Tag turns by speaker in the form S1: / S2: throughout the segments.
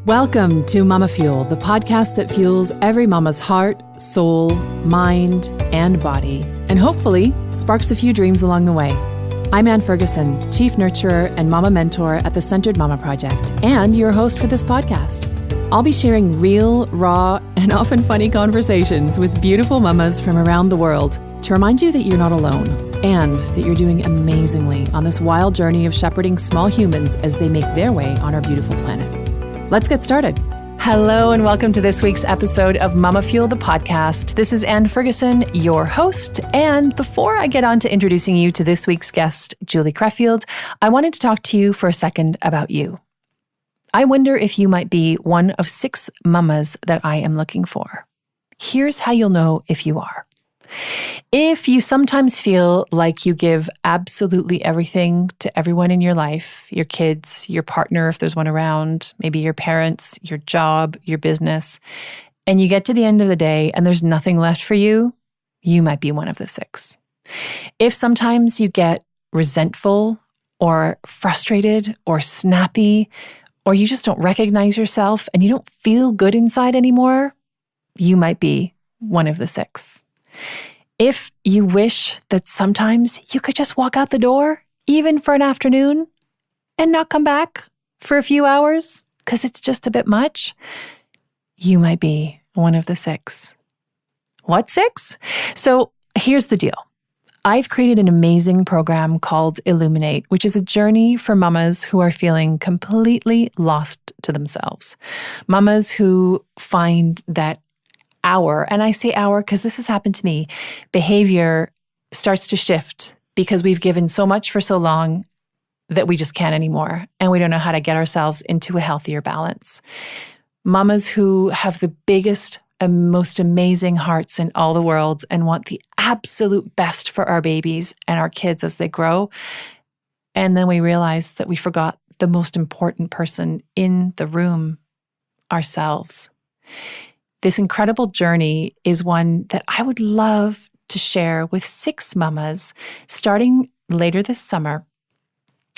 S1: Welcome to MamaFuel, the podcast that fuels every mama's heart, soul, mind, and body, and hopefully sparks a few dreams along the way. I'm Ann Ferguson, Chief Nurturer and Mama Mentor at the Centered Mama Project, and your host for this podcast. I'll be sharing real, raw, and often funny conversations with beautiful mamas from around the world to remind you that you're not alone and that you're doing amazingly on this wild journey of shepherding small humans as they make their way on our beautiful planet. Let's get started. Hello and welcome to this week's episode of MamaFuel, the podcast. This is Ann Ferguson, your host. And before I get on to introducing you to this week's guest, Julie Creffield, I wanted to talk to you for a second about you. I wonder if you might be one of 6 mamas that I am looking for. Here's how you'll know if you are. If you sometimes feel like you give absolutely everything to everyone in your life, your kids, your partner, if there's one around, maybe your parents, your job, your business, and you get to the end of the day and there's nothing left for you, you might be one of the 6. If sometimes you get resentful or frustrated or snappy, or you just don't recognize yourself and you don't feel good inside anymore, you might be one of the 6. If you wish that sometimes you could just walk out the door, even for an afternoon, and not come back for a few hours because it's just a bit much, you might be one of the 6. What 6? So here's the deal. I've created an amazing program called Illuminate, which is a journey for mamas who are feeling completely lost to themselves. Mamas who find that and I say because this has happened to me, behavior starts to shift because we've given so much for so long that we just can't anymore. And we don't know how to get ourselves into a healthier balance. Mamas who have the biggest and most amazing hearts in all the world and want the absolute best for our babies and our kids as they grow. And then we realize that we forgot the most important person in the room, ourselves. This incredible journey is one that I would love to share with 6 mamas starting later this summer.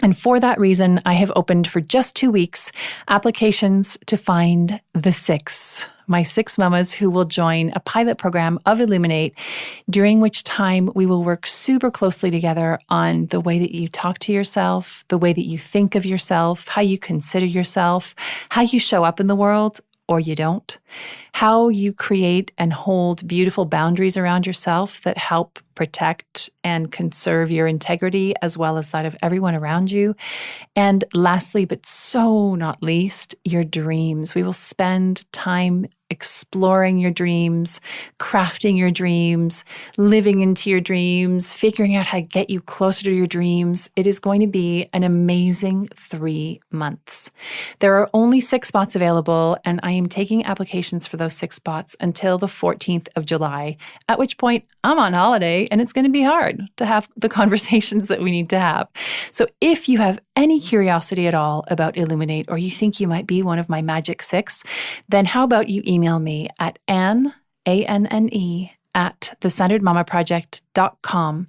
S1: And for that reason, I have opened for just 2 weeks applications to find the 6, my 6 mamas who will join a pilot program of Illuminate, during which time we will work super closely together on the way that you talk to yourself, the way that you think of yourself, how you consider yourself, how you show up in the world, or you don't, how you create and hold beautiful boundaries around yourself that help protect and conserve your integrity as well as that of everyone around you. And lastly, but so not least, your dreams. We will spend time exploring your dreams, crafting your dreams, living into your dreams, figuring out how to get you closer to your dreams. It is going to be an amazing 3 months. There are only 6 spots available, and I am taking applications for those 6 spots until the 14th of July, at which point I'm on holiday and it's going to be hard to have the conversations that we need to have. So if you have any curiosity at all about Illuminate, or you think you might be one of my magic 6, then how about you email me at Anne, ANNE, at thecenteredmamaproject.com,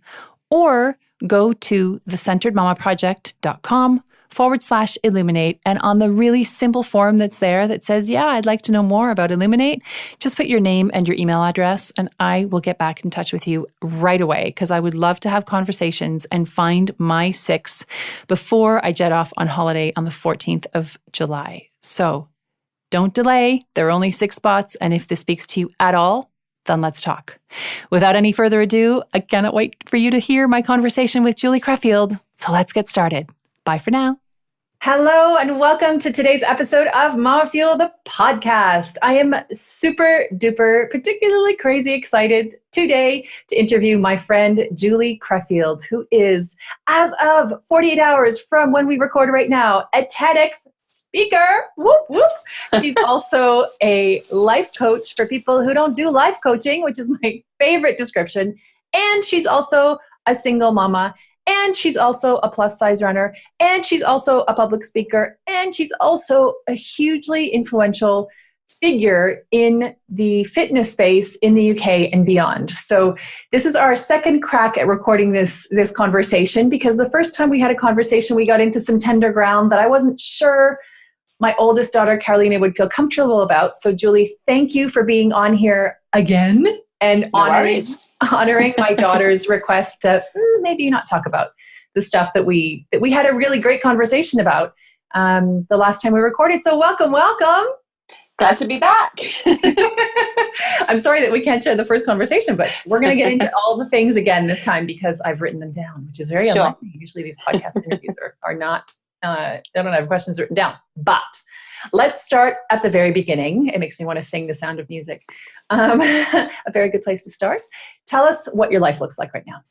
S1: or go to thecenteredmamaproject.com/Illuminate. And on the really simple form that's there that says, I'd like to know more about Illuminate, just put your name and your email address, and I will get back in touch with you right away, because I would love to have conversations and find my 6 before I jet off on holiday on the 14th of July. So don't delay. There are only 6 spots. And if this speaks to you at all, then let's talk. Without any further ado, I cannot wait for you to hear my conversation with Julie Creffield. So let's get started. Bye for now. Hello and welcome to today's episode of MamaFuel, the podcast. I am super duper, particularly crazy excited today to interview my friend Julie Creffield, who is, as of 48 hours from when we record right now, a TEDx speaker. Whoop, whoop. She's also a life coach for people who don't do life coaching, which is my favorite description. And she's also a single mama. And she's also a plus size runner. And she's also a public speaker. And she's also a hugely influential figure in the fitness space in the UK and beyond. So this is our second crack at recording this conversation, because the first time we had a conversation, we got into some tender ground that I wasn't sure my oldest daughter, Carolina, would feel comfortable about. So Julie, thank you for being on here again and honoring my daughter's request to maybe not talk about the stuff that we had a really great conversation about the last time we recorded. So welcome.
S2: Glad to be back.
S1: I'm sorry that we can't share the first conversation, but we're going to get into all the things again this time because I've written them down, which is very unlikely. Usually these podcast interviews are not, I don't have questions written down. But let's start at the very beginning. It makes me want to sing The Sound of Music. A very good place to start. Tell us what your life looks like right now.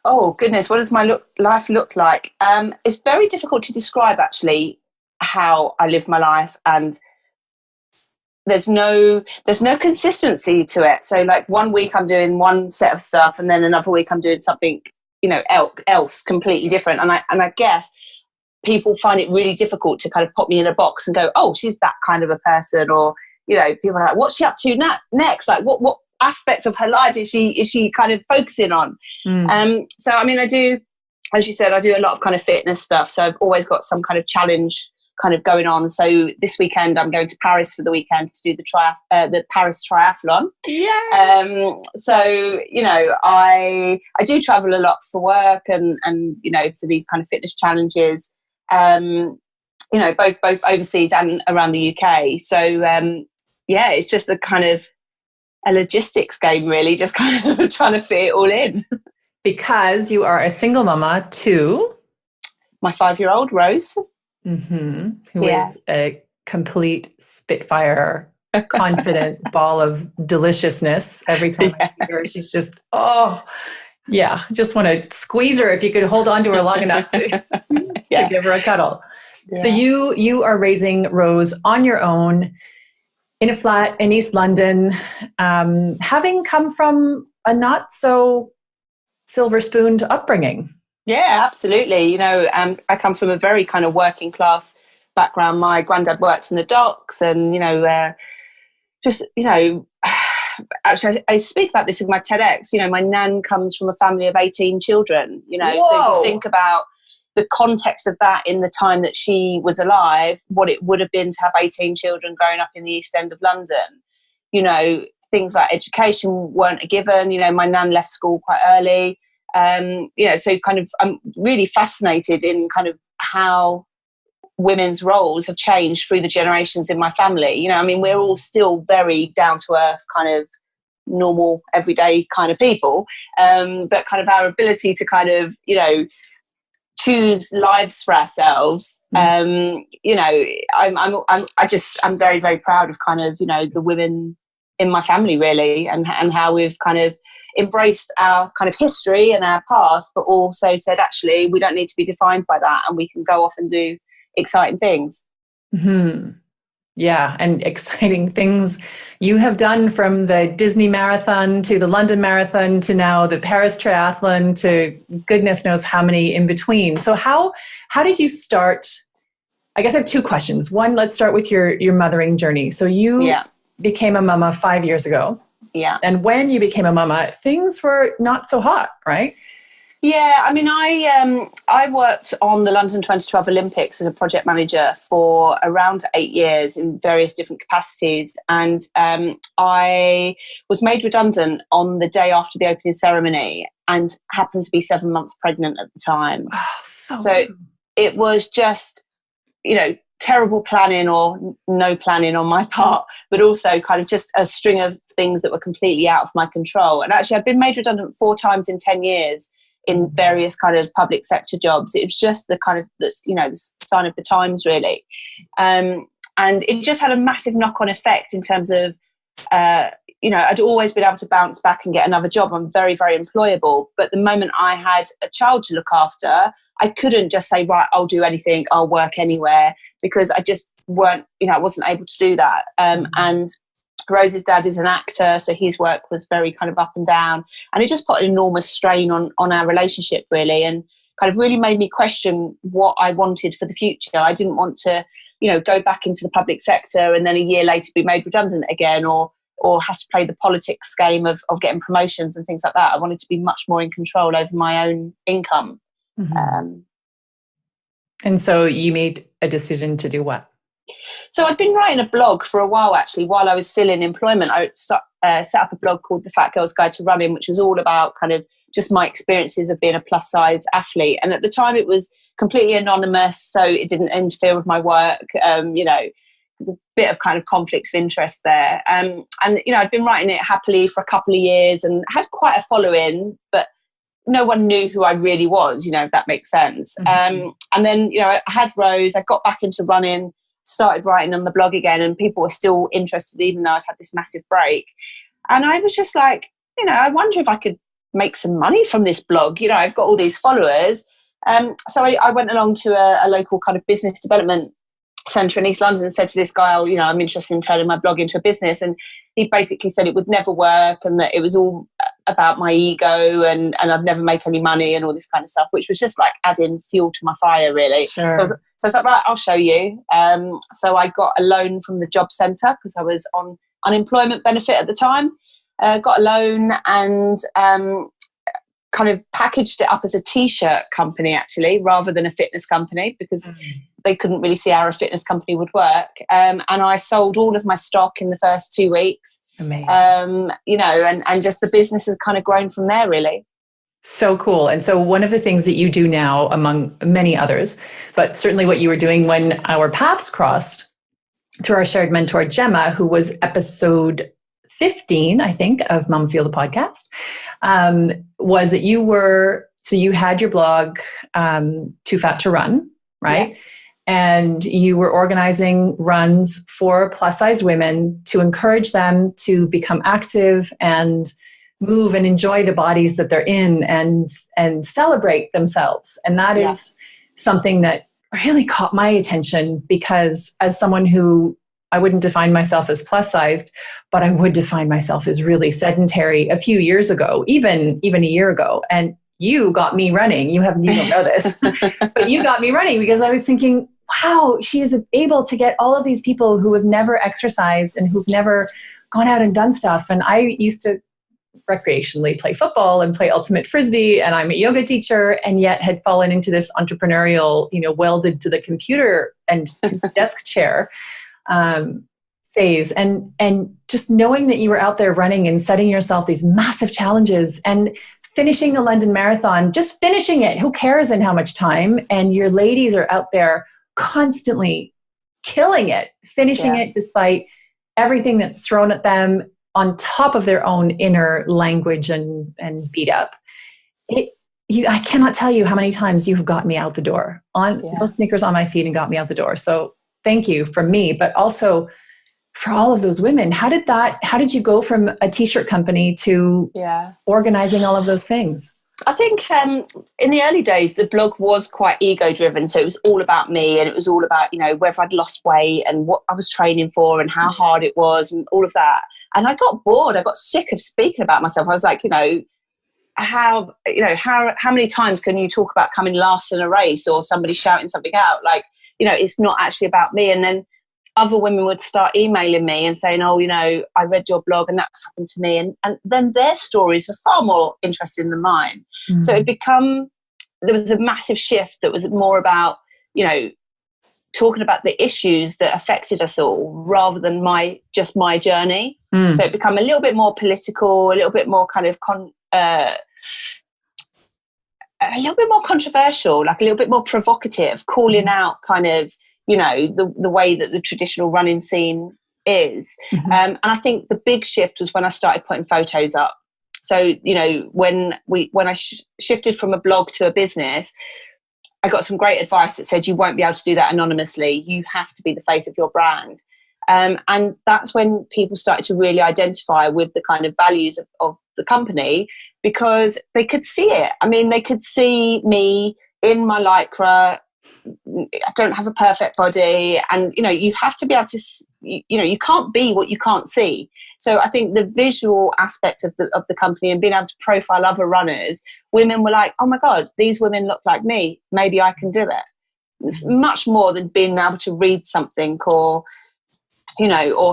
S2: Oh, goodness. What does my life look like? It's very difficult to describe, actually, how I live my life, and there's no consistency to it. So like one week I'm doing one set of stuff, and then another week I'm doing something, else completely different. And I guess people find it really difficult to kind of put me in a box and go, oh, she's that kind of a person, or people are like, what's she up to next? Like what aspect of her life is she kind of focusing on? So I mean, I do, as you said, I do a lot of kind of fitness stuff. So I've always got some kind of challenge kind of going on. So this weekend I'm going to Paris for the weekend to do the Paris triathlon.
S1: Yeah.
S2: So I do travel a lot for work and for these kind of fitness challenges. Both overseas and around the UK. So it's just a kind of a logistics game, really, just kind of trying to fit it all in.
S1: Because you are a single mama to
S2: my 5-year-old Rose.
S1: Who is a complete spitfire, confident ball of deliciousness. Every time I see her, she's just, just want to squeeze her if you could hold on to her long enough to give her a cuddle. Yeah. So you are raising Rose on your own in a flat in East London, having come from a not so silver-spooned upbringing.
S2: Yeah, absolutely. I come from a very kind of working class background. My granddad worked in the docks, and actually, I speak about this in my TEDx. My nan comes from a family of 18 children. So if you think about the context of that in the time that she was alive, what it would have been to have 18 children growing up in the East End of London. Things like education weren't a given. My nan left school quite early. So kind of I'm really fascinated in kind of how women's roles have changed through the generations in my family. We're all still very down to earth, kind of normal, everyday kind of people. But kind of our ability to kind of, choose lives for ourselves. I'm very, very proud of kind of, the women in my family, really, and how we've kind of embraced our kind of history and our past, but also said, actually, we don't need to be defined by that, and we can go off and do exciting things.
S1: Yeah, and exciting things you have done, from the Disney Marathon to the London Marathon to now the Paris Triathlon to goodness knows how many in between. So how did you start? I guess I have two questions. One, let's start with your mothering journey. So you became a mama 5 years ago.
S2: Yeah.
S1: And when you became a mama, things were not so hot, right?
S2: Yeah, I worked on the London 2012 Olympics as a project manager for around 8 years in various different capacities. And I was made redundant on the day after the opening ceremony and happened to be 7 months pregnant at the time.
S1: Oh,
S2: so it was just, terrible planning or no planning on my part, but also kind of just a string of things that were completely out of my control. And actually, I've been made redundant 4 times in 10 years in various kind of public sector jobs. It was just the kind of, the sign of the times, really. And it just had a massive knock-on effect in terms of, I'd always been able to bounce back and get another job. I'm very, very employable. But the moment I had a child to look after, I couldn't just say, right, I'll do anything, I'll work anywhere, because I just weren't, I wasn't able to do that. And Rose's dad is an actor, so his work was very kind of up and down. And it just put an enormous strain on our relationship, really, and kind of really made me question what I wanted for the future. I didn't want to, go back into the public sector and then a year later be made redundant again, or have to play the politics game of getting promotions and things like that. I wanted to be much more in control over my own income.
S1: And so you made a decision to do what?
S2: So I'd been writing a blog for a while, actually, while I was still in employment. I set up a blog called The Fat Girl's Guide to Running, which was all about kind of just my experiences of being a plus size athlete. And at the time it was completely anonymous, so it didn't interfere with my work. There's a bit of kind of conflict of interest there. And, I'd been writing it happily for a couple of years and had quite a following, but no one knew who I really was, if that makes sense. And then, I had Rose, I got back into running, started writing on the blog again, and people were still interested even though I'd had this massive break. And I was just like, I wonder if I could make some money from this blog. I've got all these followers. So I went along to a local kind of business development centre in East London and said to this guy, I'm interested in turning my blog into a business. And he basically said it would never work and that it was all about my ego and I'd never make any money and all this kind of stuff, which was just like adding fuel to my fire, really.
S3: Sure.
S2: So I thought, right, I'll show you. So I got a loan from the job centre because I was on unemployment benefit at the time. Got a loan and kind of packaged it up as a T-shirt company, actually, rather than a fitness company, because they couldn't really see how a fitness company would work. And I sold all of my stock in the first 2 weeks.
S3: Amazing.
S2: And just the business has kind of grown from there, really.
S3: So cool. And so one of the things that you do now, among many others, but certainly what you were doing when our paths crossed through our shared mentor, Gemma, who was episode 15, I think, of MamaFuel the podcast, was that you had your blog, Too Fat to Run, right? Yeah. And you were organizing runs for plus size women to encourage them to become active and move and enjoy the bodies that they're in and celebrate themselves. And that is something that really caught my attention, because as someone who, I wouldn't define myself as plus sized, but I would define myself as really sedentary a few years ago, even a year ago. And you got me running. You don't know this, but you got me running because I was thinking, wow, she is able to get all of these people who have never exercised and who've never gone out and done stuff. And I used to recreationally play football and play ultimate frisbee, and I'm a yoga teacher, and yet had fallen into this entrepreneurial, welded to the computer and desk chair phase. And just knowing that you were out there running and setting yourself these massive challenges and finishing the London Marathon, just finishing it, who cares in how much time? And your ladies are out there constantly killing it, finishing it despite everything that's thrown at them, on top of their own inner language and beat up. I cannot tell you how many times you have got me out the door, no sneakers on my feet, and got me out the door. So thank you from me, but also for all of those women. How did you go from a t-shirt company to organizing all of those things?
S2: I think in the early days, the blog was quite ego driven. So it was all about me, and it was all about, whether I'd lost weight and what I was training for and how hard it was and all of that. And I got bored. I got sick of speaking about myself. I was like, how many times can you talk about coming last in a race or somebody shouting something out? Like, it's not actually about me. And then other women would start emailing me and saying, I read your blog and that's happened to me. And then their stories were far more interesting than mine. Mm-hmm. So there was a massive shift that was more about, talking about the issues that affected us all rather than just my journey. Mm. So it became a little bit more political, a little bit more kind of a little bit more controversial, like a little bit more provocative, calling out kind of, the way that the traditional running scene is. Mm-hmm. And I think the big shift was when I started putting photos up. So, when I shifted from a blog to a business, I got some great advice that said you won't be able to do that anonymously. You have to be the face of your brand. And that's when people started to really identify with the kind of values of the company, because they could see it. I mean, they could see me in my Lycra. I don't have a perfect body. And, you have to be able to, you can't be what you can't see. So I think the visual aspect of the company and being able to profile other runners, women were like, oh my God, these women look like me. Maybe I can do it. It's much more than being able to read something or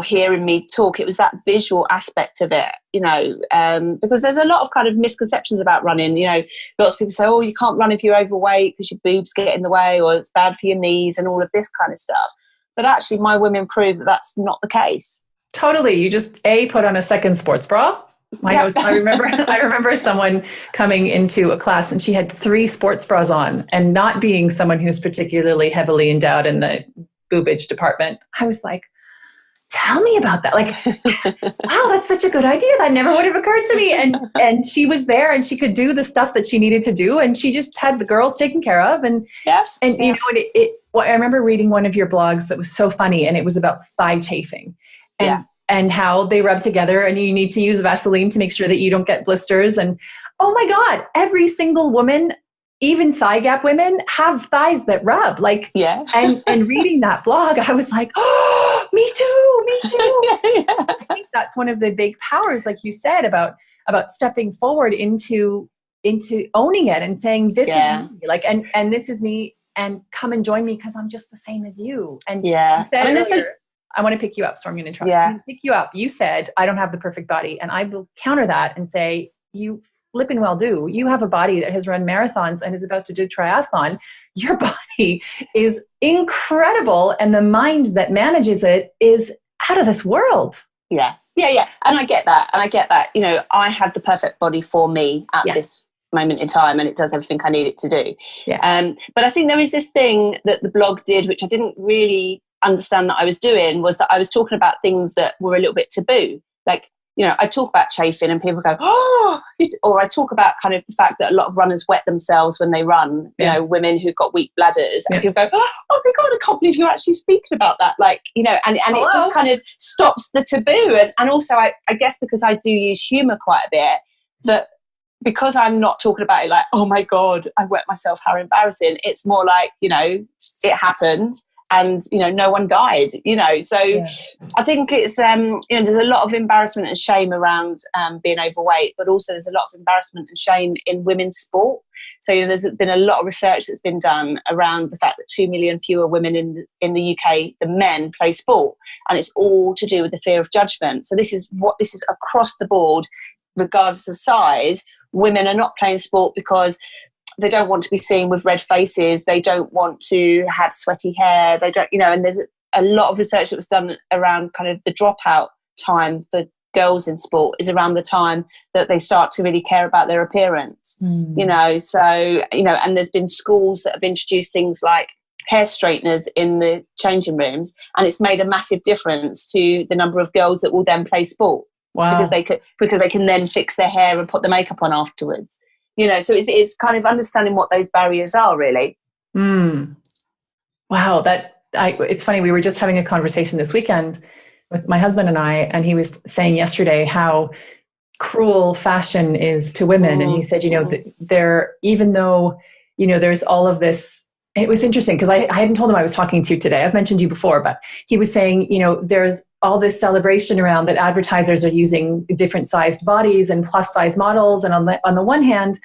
S2: hearing me talk. It was that visual aspect of it, because there's a lot of kind of misconceptions about running. Lots of people say, oh, you can't run if you're overweight because your boobs get in the way, or it's bad for your knees and all of this kind of stuff. But actually my women prove that that's not the case.
S3: Totally. You just put on a second sports bra. I remember someone coming into a class and she had 3 sports bras on, and not being someone who's particularly heavily endowed in the boobage department, I was like, tell me about that. Like, wow, that's such a good idea. That never would have occurred to me. And she was there and she could do the stuff that she needed to do. And she just had the girls taken care of. And you know, I remember reading one of your blogs that was so funny, and it was about thigh chafing and how they rub together, and you need to use Vaseline to make sure that you don't get blisters. And oh my God, every single woman, even thigh gap women, have thighs that rub. Like, and reading that blog, I was like, oh, me too. I think that's one of the big powers, like you said, about stepping forward into owning it and saying, this is me, like, and this is me, and come and join me because I'm just the same as you. And you said earlier, I want to pick you up, so I'm going to interrupt. I'm going to pick you up. You said, I don't have the perfect body, and I will counter that and say, you flipping well do. You have a body that has run marathons and is about to do triathlon. Your body is incredible, and the mind that manages it is out of this world.
S2: Yeah. And I get that. You know, I have the perfect body for me at this moment in time, and it does everything I need it to do. But I think there is this thing that the blog did, which I didn't really understand that I was doing, was that I was talking about things that were a little bit taboo. Like, you know, I talk about chafing and people go, oh, or I talk about kind of the fact that a lot of runners wet themselves when they run, you know, women who've got weak bladders, and people go, oh my God, I can't believe you're actually speaking about that. Like, you know, and it just kind of stops the taboo. And also I guess because I do use humor quite a bit, that because I'm not talking about it like, oh my God, I wet myself, how embarrassing. It's more like, you know, it happened. And, you know, no one died, you know. So I think it's, you know, there's a lot of embarrassment and shame around being overweight, but also there's a lot of embarrassment and shame in women's sport. So, you know, there's been a lot of research that's been done around the fact that 2 million fewer women in the UK than men play sport. And it's all to do with the fear of judgment. So this is across the board, regardless of size. Women are not playing sport because they don't want to be seen with red faces. They don't want to have sweaty hair. They don't, you know, and there's a lot of research that was done around kind of the dropout time for girls in sport is around the time that they start to really care about their appearance, you know. So, you know, and there's been schools that have introduced things like hair straighteners in the changing rooms, and it's made a massive difference to the number of girls that will then play sport. Wow. Because they can then fix their hair and put the makeup on afterwards. You know, so it's kind of understanding what those barriers are, really.
S3: Wow, it's funny. We were just having a conversation this weekend with my husband and I, and he was saying yesterday how cruel fashion is to women. And he said, you know, even though, you know, there's all of this. It was interesting because I hadn't told him I was talking to you today. I've mentioned you before, but he was saying, you know, there's all this celebration around that advertisers are using different sized bodies and plus size models. And on the one hand,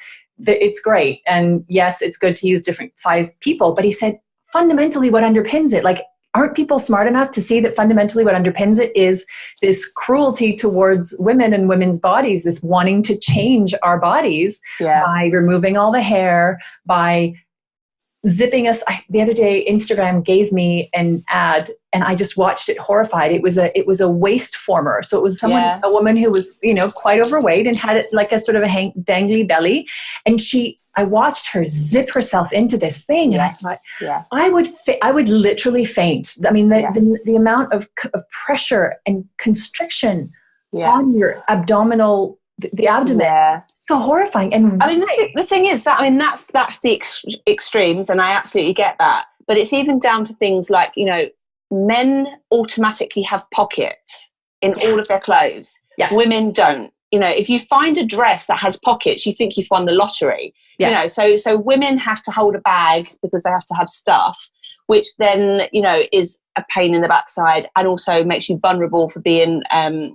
S3: it's great. And yes, it's good to use different sized people. But he said, fundamentally what underpins it, like, aren't people smart enough to see that fundamentally what underpins it is this cruelty towards women and women's bodies, this wanting to change our bodies by removing all the hair, by zipping us. The other day, Instagram gave me an ad, and I just watched it horrified. It was a waist former. So it was a woman who was, you know, quite overweight and had like a sort of a dangly belly. And I watched her zip herself into this thing, and I thought, I would literally faint. I mean, the amount of pressure and constriction on your abdominal, the abdomen. So horrifying. And
S2: I mean, the thing is that, I mean, that's the extremes, and I absolutely get that. But it's even down to things like, you know, men automatically have pockets in all of their clothes. Women don't. You know, if you find a dress that has pockets, you think you've won the lottery. You know, so women have to hold a bag because they have to have stuff, which then, you know, is a pain in the backside, and also makes you vulnerable for being,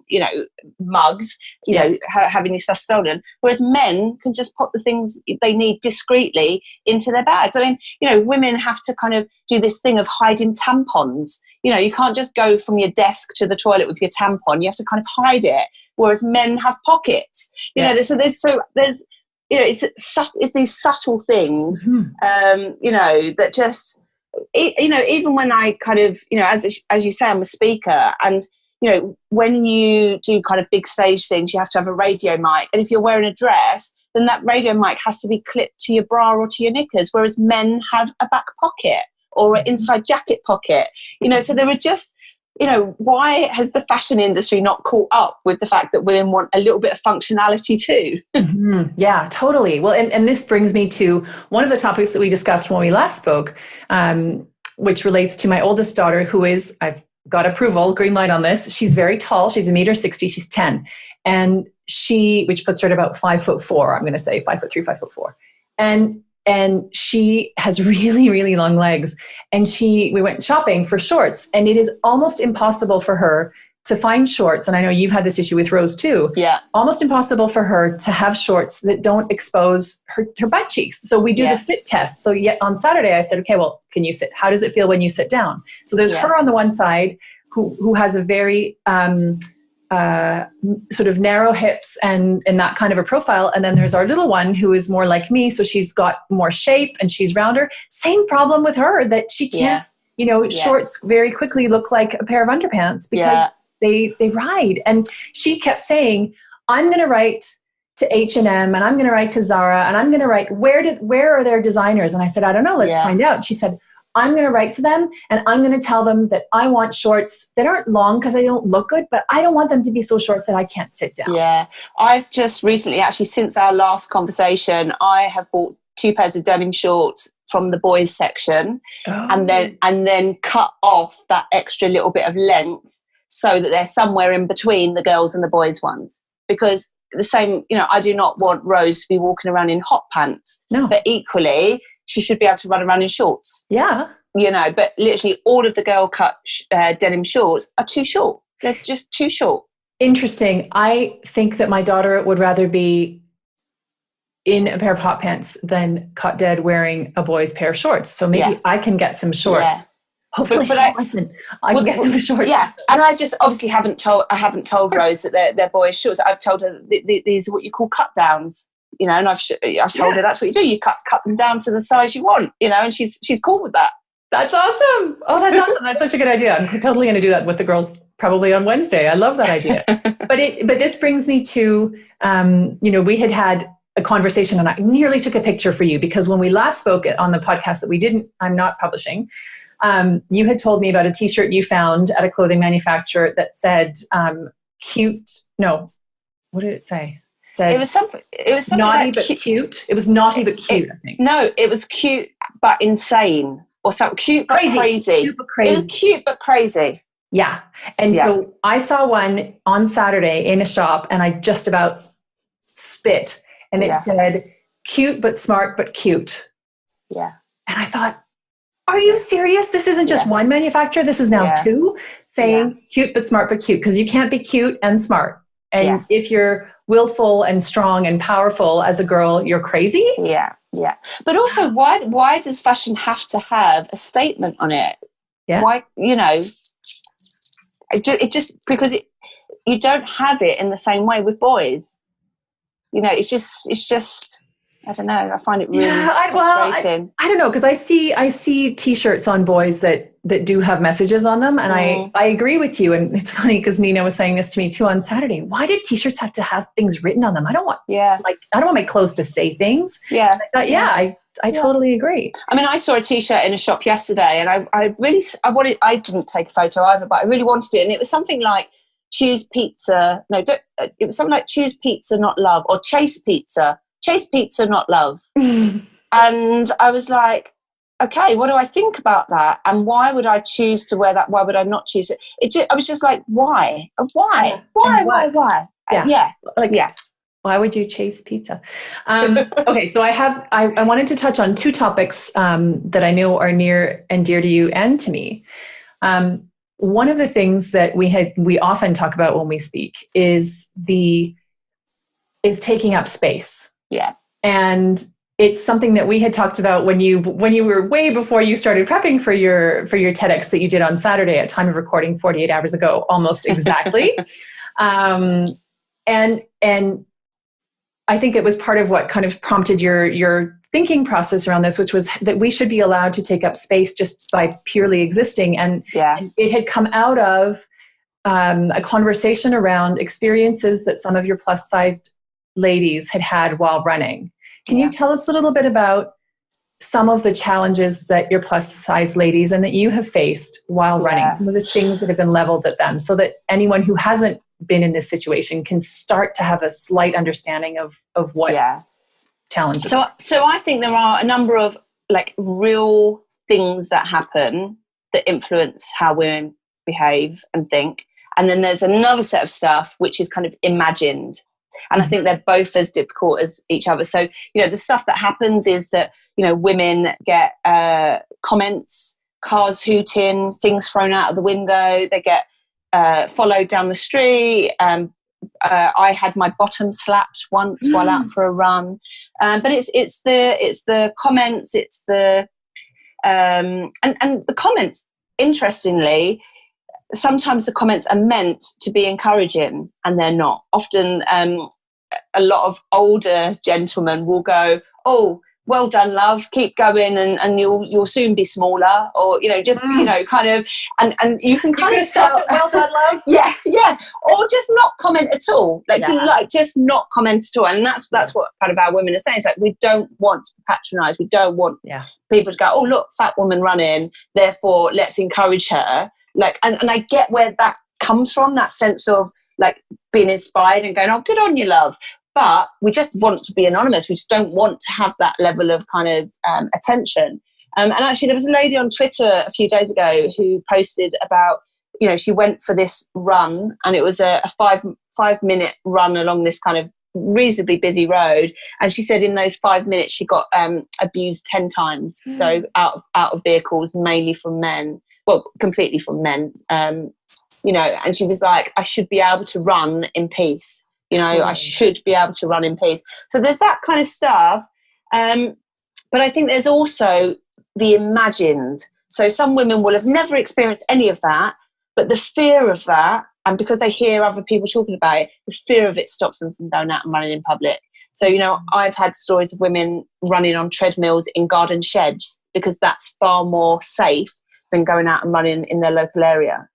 S2: you know, mugged, you know, having your stuff stolen. Whereas men can just put the things they need discreetly into their bags. I mean, you know, women have to kind of do this thing of hiding tampons. You know, you can't just go from your desk to the toilet with your tampon. You have to kind of hide it. Whereas men have pockets. You know, there's you know, it's these subtle things, you know, that just, even when I kind of, as you say, I'm a speaker, and when you do kind of big stage things, you have to have a radio mic, and if you're wearing a dress, then that radio mic has to be clipped to your bra or to your knickers, whereas men have a back pocket or an inside jacket pocket. So there were just, why has the fashion industry not caught up with the fact that women want a little bit of functionality too?
S3: Mm-hmm. Yeah, totally. Well, and this brings me to one of the topics that we discussed when we last spoke, which relates to my oldest daughter, who is, I've got approval, green light on this. She's very tall. She's 1.60 m. She's 10. And which puts her at about 5'4", I'm going to say 5'3", 5'4". And she has really, really long legs. And we went shopping for shorts, and it is almost impossible for her to find shorts. And I know you've had this issue with Rose too.
S2: Yeah.
S3: Almost impossible for her to have shorts that don't expose her butt cheeks. So we do the sit test. So yet on Saturday I said, okay, well, can you sit? How does it feel when you sit down? So there's her on the one side who has a very, sort of narrow hips and that kind of a profile. And then there's our little one who is more like me. So she's got more shape and she's rounder. Same problem with her, that she can't, shorts very quickly look like a pair of underpants because they ride. And she kept saying, I'm going to write to H&M and I'm going to write to Zara and I'm going to write, where are their designers? And I said, I don't know. Let's find out. She said, I'm going to write to them and I'm going to tell them that I want shorts that aren't long because they don't look good, but I don't want them to be so short that I can't sit down.
S2: Yeah. I've just recently, actually, since our last conversation, I have bought 2 pairs of denim shorts from the boys section and then cut off that extra little bit of length so that they're somewhere in between the girls and the boys ones. Because the same, I do not want Rose to be walking around in hot pants.
S3: No.
S2: But equally, she should be able to run around in shorts.
S3: Yeah.
S2: But literally all of the girl cut denim shorts are too short. They're just too short.
S3: Interesting. I think that my daughter would rather be in a pair of hot pants than caught dead wearing a boy's pair of shorts. So maybe I can get some shorts. Yeah. Hopefully I can get some shorts.
S2: Yeah. And I just obviously haven't told Rose that they're boys' shorts. I've told her these are what you call cut downs. And I've told her that's what you do. You cut them down to the size you want, and she's cool with that.
S3: That's awesome. Oh, that's awesome. That's such a good idea. I'm totally going to do that with the girls probably on Wednesday. I love that idea. But this brings me to, we had a conversation and I nearly took a picture for you because when we last spoke on the podcast that I'm not publishing, you had told me about a t-shirt you found at a clothing manufacturer that said, cute. No, what did it say? It was something naughty like but cute. It was naughty but cute, I think.
S2: No, it was cute but insane, or something. Cute but crazy.
S3: Cute but crazy.
S2: It was cute but crazy.
S3: Yeah. And so I saw one on Saturday in a shop and I just about spit. And it said, cute but smart but cute.
S2: Yeah.
S3: And I thought, are you serious? This isn't just one manufacturer. This is now 2 saying cute but smart but cute, because you can't be cute and smart. And if you're willful and strong and powerful as a girl, you're crazy.
S2: Yeah. But also, why does fashion have to have a statement on it?
S3: Yeah.
S2: Why, it just because you don't have it in the same way with boys. It's just. I don't know. I find it really frustrating.
S3: I don't know, because I see T-shirts on boys that do have messages on them, and I agree with you. And it's funny because Nina was saying this to me too on Saturday. Why did T-shirts have to have things written on them? I don't want I don't want my clothes to say things.
S2: Yeah.
S3: And I thought, I totally agree.
S2: I mean, I saw a T-shirt in a shop yesterday, and I didn't take a photo either, but I really wanted it, and it was something like choose pizza. No, it was something like choose pizza, not love, or chase pizza. Chase pizza, not love. And I was like, okay, what do I think about that? And why would I choose to wear that? Why would I not choose it? I was just like, why? Why?
S3: Yeah. Why would you chase pizza? Okay, so I wanted to touch on 2 topics that I know are near and dear to you and to me. One of the things that we often talk about when we speak is taking up space.
S2: Yeah.
S3: And it's something that we had talked about when you were way before you started prepping for your TEDx that you did on Saturday at time of recording 48 hours ago, almost exactly. And I think it was part of what kind of prompted your thinking process around this, which was that we should be allowed to take up space just by purely existing. And it had come out of a conversation around experiences that some of your plus-sized ladies had while running. Can you tell us a little bit about some of the challenges that your plus-size ladies and that you have faced while running, some of the things that have been leveled at them, so that anyone who hasn't been in this situation can start to have a slight understanding of what challenges.
S2: So I think there are a number of like real things that happen that influence how women behave and think. And then there's another set of stuff which is kind of imagined. And I think they're both as difficult as each other. So, the stuff that happens is that, women get comments, cars hooting, things thrown out of the window. They get followed down the street. I had my bottom slapped once while out for a run. But it's the comments, it's the and the comments, interestingly, sometimes the comments are meant to be encouraging and they're not. Often a lot of older gentlemen will go, "Oh, well done, love, keep going and you'll soon be smaller," or kind of and you can kind of start
S3: well done, love.
S2: yeah or just not comment at all, just not comment at all. And that's what kind of our women are saying. It's like, we don't want to patronize, we don't want people to go, "Oh, look, fat woman running, therefore let's encourage her." And I get where that comes from, that sense of like being inspired and going, "Oh, good on you, love." But we just want to be anonymous. We just don't want to have that level of kind of attention. And actually, there was a lady on Twitter a few days ago who posted about, she went for this run, and it was a 5-minute run along this kind of reasonably busy road. And she said in those 5 minutes, she got abused 10 times. So out of vehicles, mainly from men. Well, completely from men. And she was like, "I should be able to run in peace. I should be able to run in peace." So there's that kind of stuff. But I think there's also the imagined. So some women will have never experienced any of that, but the fear of that, and because they hear other people talking about it, the fear of it stops them from going out and running in public. So, I've had stories of women running on treadmills in garden sheds because that's far more safe than going out and running in their local area.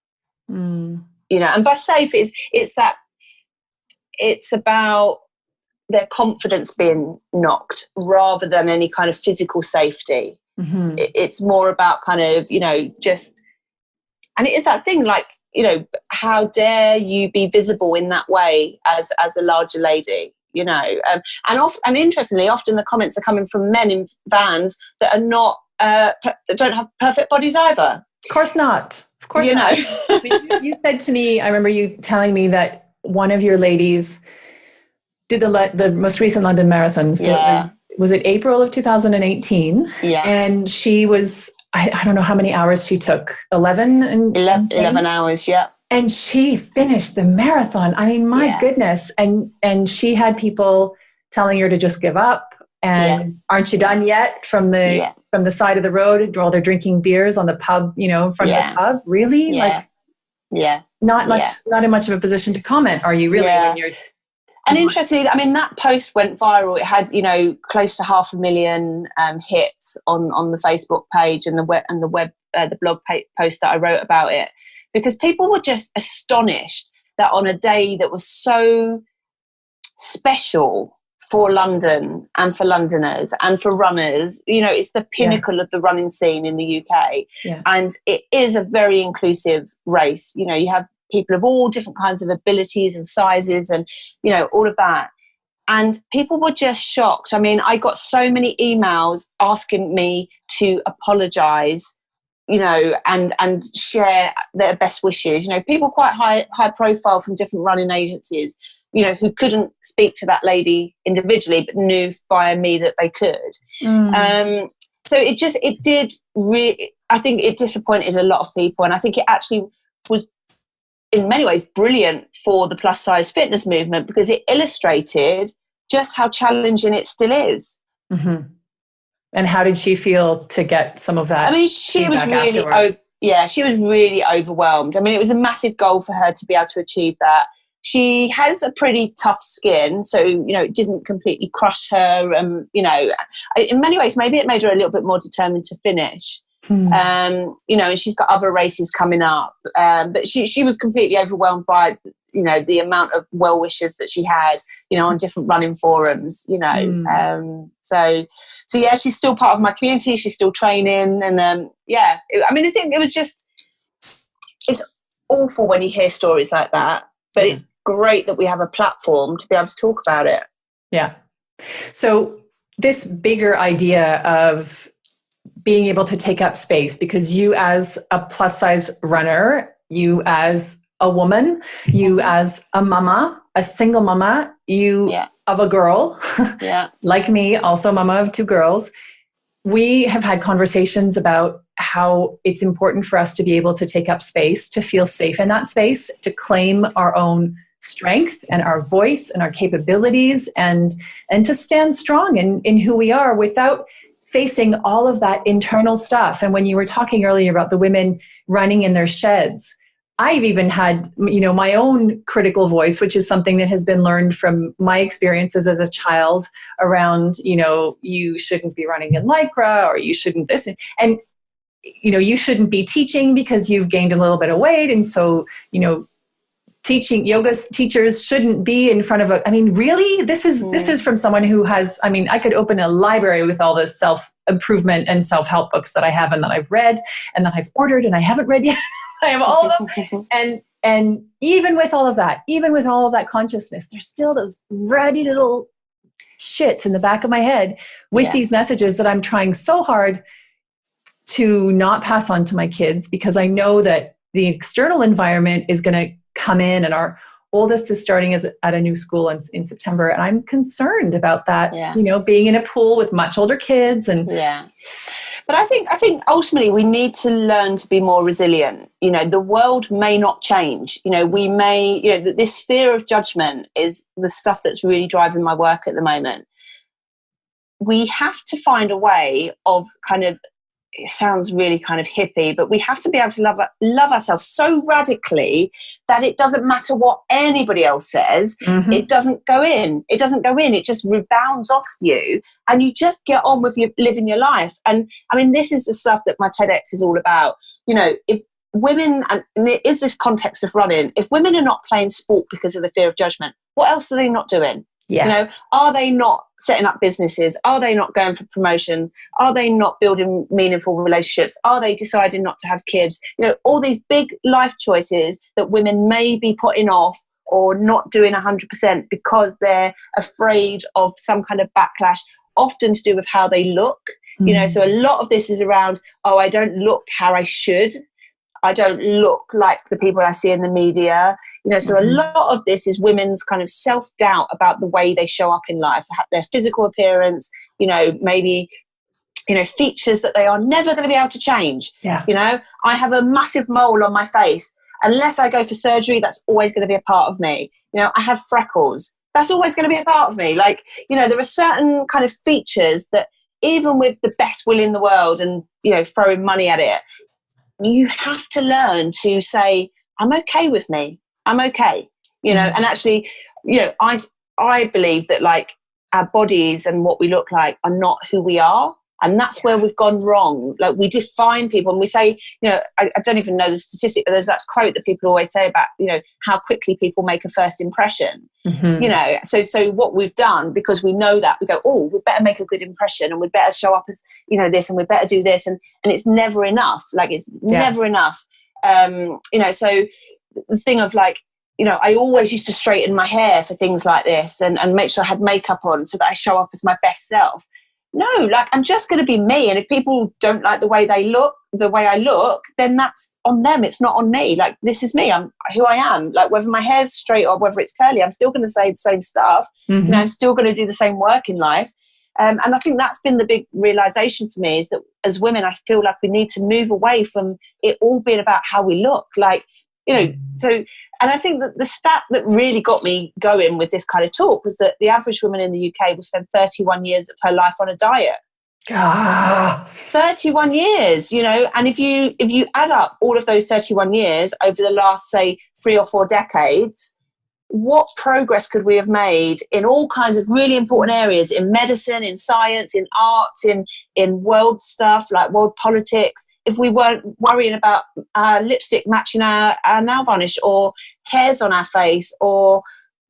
S2: And by safe, it's about their confidence being knocked rather than any kind of physical safety. It's more about kind of, just, and it is that thing like, how dare you be visible in that way as a larger lady, and interestingly, often the comments are coming from men in vans that are not, that don't have perfect bodies either.
S3: Of course not. Of course not. You said to me, I remember you telling me that one of your ladies did the most recent London Marathon. So was it April of 2018? Yeah. And she was, I don't know how many hours she took, 11
S2: hours, yeah.
S3: And she finished the marathon. I mean, my goodness. And she had people telling her to just give up. And aren't you done yet from the side of the road while they're drinking beers on the pub, in front of the pub? Really? Not in much of a position to comment, are you really? When you're
S2: and interestingly, I mean, that post went viral. It had, close to 500,000 hits on the Facebook page and the blog post that I wrote about it, because people were just astonished that on a day that was so special for London and for Londoners and for runners, it's the pinnacle of the running scene in the UK. And it is a very inclusive race. You have people of all different kinds of abilities and sizes and, all of that. And people were just shocked. I mean, I got so many emails asking me to apologise, and share their best wishes. People quite high profile from different running agencies, who couldn't speak to that lady individually, but knew via me that they could. So I think it disappointed a lot of people. And I think it actually was in many ways brilliant for the plus size fitness movement, because it illustrated just how challenging it still is.
S3: And how did she feel to get some of that?
S2: I mean, she was really, she was really overwhelmed. I mean, it was a massive goal for her to be able to achieve that. she has a pretty tough skin, so, it didn't completely crush her. In many ways, maybe it made her a little bit more determined to finish. And she's got other races coming up. But she was completely overwhelmed by, the amount of well wishes that she had, on different running forums, So yeah, she's still part of my community. She's still training. And I think it was just, it's awful when you hear stories like that, but it's great that we have a platform to be able to talk about it.
S3: Yeah. So this bigger idea of being able to take up space, because you as a plus size runner, you as a woman, you as a mama, a single mama, of a girl, like me, also mama of 2 girls, we have had conversations about how it's important for us to be able to take up space, to feel safe in that space, to claim our own strength and our voice and our capabilities, and to stand strong in who we are without facing all of that internal stuff. And when you were talking earlier about the women running in their sheds, I've even had, my own critical voice, which is something that has been learned from my experiences as a child around, you shouldn't be running in Lycra, or you shouldn't this. And, you shouldn't be teaching because you've gained a little bit of weight. And so, teaching yoga teachers shouldn't be in front of really, this is from someone who has, I could open a library with all the self-improvement and self-help books that I have and that I've read and that I've ordered and I haven't read yet. I have all of them. And even with all of that consciousness, there's still those ready little shits in the back of my head with these messages that I'm trying so hard to not pass on to my kids, because I know that the external environment is going to come in, and our oldest is starting at a new school in September, and I'm concerned about that, being in a pool with much older kids. And
S2: but I think ultimately we need to learn to be more resilient. The world may not change. We may, this fear of judgment is the stuff that's really driving my work at the moment. We have to find a way of it sounds really kind of hippie, but we have to be able to love ourselves so radically that it doesn't matter what anybody else says. It doesn't go in. It just rebounds off you, and you just get on with living your life. And this is the stuff that my TEDx is all about. If women, and it is this context of running, if women are not playing sport because of the fear of judgment, what else are they not doing?
S3: Yes.
S2: Are they not setting up businesses? Are they not going for promotion? Are they not building meaningful relationships? Are they deciding not to have kids? All these big life choices that women may be putting off or not doing 100% because they're afraid of some kind of backlash, often to do with how they look. So a lot of this is around, I don't look how I should. I don't look like the people I see in the media. So a lot of this is women's kind of self-doubt about the way they show up in life, their physical appearance, maybe, features that they are never going to be able to change. I have a massive mole on my face. Unless I go for surgery, that's always going to be a part of me. I have freckles. That's always going to be a part of me. There are certain kind of features that even with the best will in the world and, throwing money at it, you have to learn to say, I'm okay with me. I'm okay. And actually, I believe that our bodies and what we look like are not who we are. And that's where we've gone wrong. We define people and we say, I don't even know the statistic, but there's that quote that people always say about, how quickly people make a first impression. So what we've done, because we know that, we go, we better make a good impression and we'd better show up as, this, and we'd better do this. And it's never enough. Never enough. So the thing of I always used to straighten my hair for things like this and make sure I had makeup on so that I show up as my best self. No, I'm just going to be me. And if people don't like the way I look, then that's on them. It's not on me. This is me. I'm who I am. Whether my hair's straight or whether it's curly, I'm still going to say the same stuff. I'm still going to do the same work in life. And I think that's been the big realization for me, is that as women, I feel like we need to move away from it all being about how we look. And I think that the stat that really got me going with this kind of talk was that the average woman in the UK will spend 31 years of her life on a diet. 31 years, and if you add up all of those 31 years over the last, say, 3 or 4 decades, what progress could we have made in all kinds of really important areas, in medicine, in science, in arts, in world stuff like world politics, if we weren't worrying about lipstick matching our nail varnish, or hairs on our face, or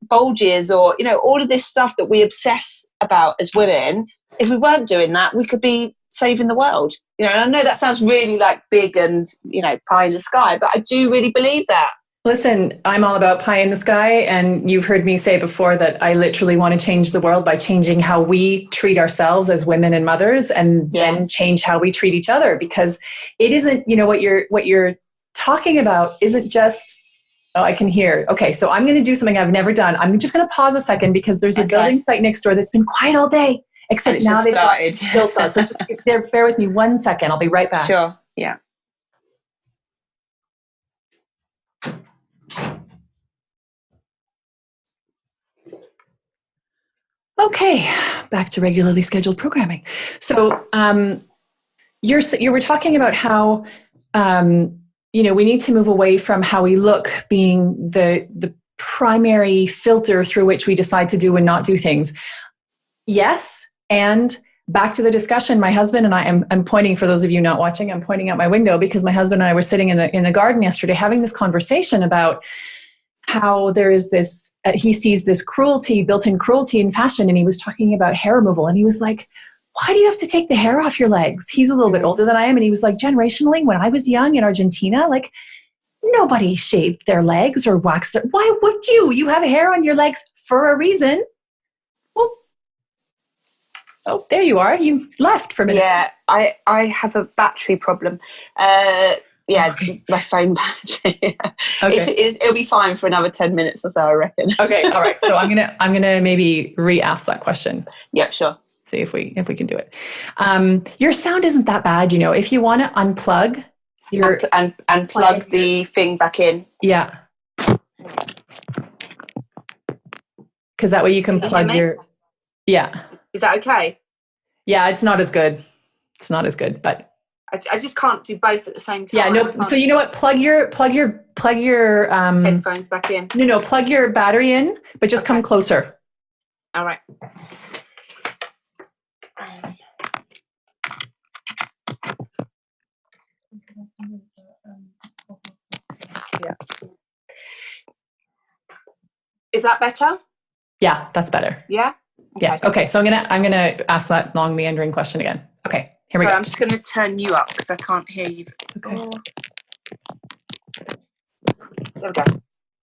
S2: bulges, or, you know, all of this stuff that we obsess about as women. If we weren't doing that, we could be saving the world. You know, and I know that sounds really like big and, you know, pie in the sky, but I do really believe that.
S3: Listen, I'm all about pie in the sky. And you've heard me say before that I literally want to change the world by changing how we treat ourselves as women and mothers, and then change how we treat each other. Because it isn't, you know, what you're talking about isn't just, oh, I can hear. Okay, so I'm going to do something I've never done. I'm just going to pause a second because there's a building site next door that's been quiet all day. Except now they've started. So just bear with me 1 second. I'll be right back.
S2: Sure. Yeah.
S3: Okay, back to regularly scheduled programming. So you were talking about how you know, we need to move away from how we look being the primary filter through which we decide to do and not do things. Yes. And back to the discussion, my husband and I, I'm pointing, for those of you not watching, I'm pointing out my window because my husband and I were sitting in the garden yesterday having this conversation about how there is this, he sees this cruelty, built-in cruelty in fashion. And he was talking about hair removal. And he was like, why do you have to take the hair off your legs? He's a little bit older than I am. And he was like, generationally, when I was young in Argentina, like nobody shaved their legs or waxed their, why would you? You have hair on your legs for a reason. Oh, there you are. You left for a minute.
S2: Yeah, I have a battery problem. Okay. My phone battery. Okay. It'll be fine for another 10 minutes or so, I reckon.
S3: Okay, all right. So I'm gonna maybe re-ask that question.
S2: Yeah, sure.
S3: See if we can do it. Your sound isn't that bad, you know. If you want to unplug your
S2: and plug the thing back in.
S3: Yeah. Because that way you can plug your. Yeah.
S2: Is that okay?
S3: Yeah, it's not as good. It's not as good, but
S2: I just can't do both at the same time.
S3: Yeah, no. So you know what? Plug your
S2: headphones back in.
S3: No, plug your battery in, but just come closer.
S2: All right. Yeah. Is that better?
S3: Yeah, that's better.
S2: Yeah.
S3: Okay. Yeah. Okay. So I'm gonna ask that long meandering question again. Okay. Here we go.
S2: I'm just gonna turn you up because I can't hear you.
S3: Okay.
S2: There we go.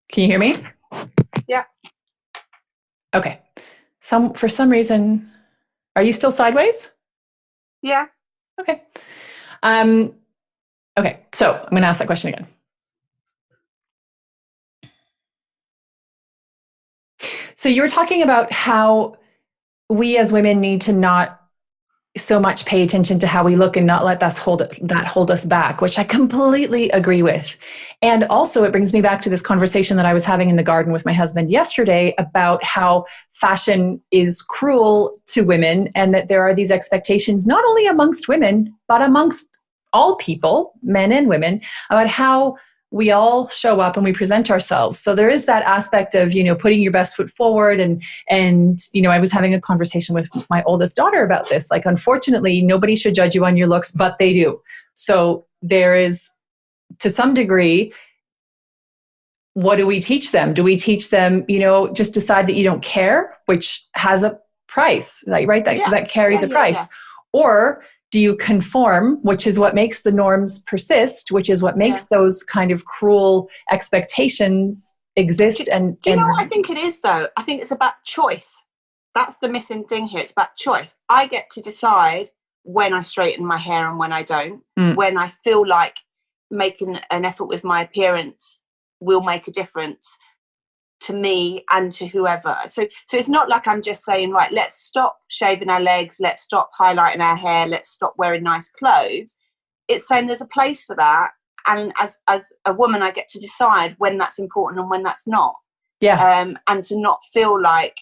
S3: Can you hear me?
S2: Yeah.
S3: Okay. For some reason, are you still sideways?
S2: Yeah.
S3: Okay. Okay. So I'm gonna ask that question again. So you were talking about how we as women need to not so much pay attention to how we look and not let that hold us back, which I completely agree with. And also it brings me back to this conversation that I was having in the garden with my husband yesterday about how fashion is cruel to women, and that there are these expectations, not only amongst women, but amongst all people, men and women, about how we all show up and we present ourselves. So there is that aspect of, you know, putting your best foot forward. And, you know, I was having a conversation with my oldest daughter about this. Like, unfortunately, nobody should judge you on your looks, but they do. So there is, to some degree, what do we teach them? Do we teach them, you know, just decide that you don't care, which has a price, right? That carries a price. Or do you conform, which is what makes the norms persist, which is what makes those kind of cruel expectations exist?
S2: Do you know what I think it is, though? I think it's about choice. That's the missing thing here. It's about choice. I get to decide when I straighten my hair and when I don't, when I feel like making an effort with my appearance will make a difference to me and to whoever. So it's not like I'm just saying, right, let's stop shaving our legs, let's stop highlighting our hair, let's stop wearing nice clothes. It's saying there's a place for that, and as a woman I get to decide when that's important and when that's not. And to not feel like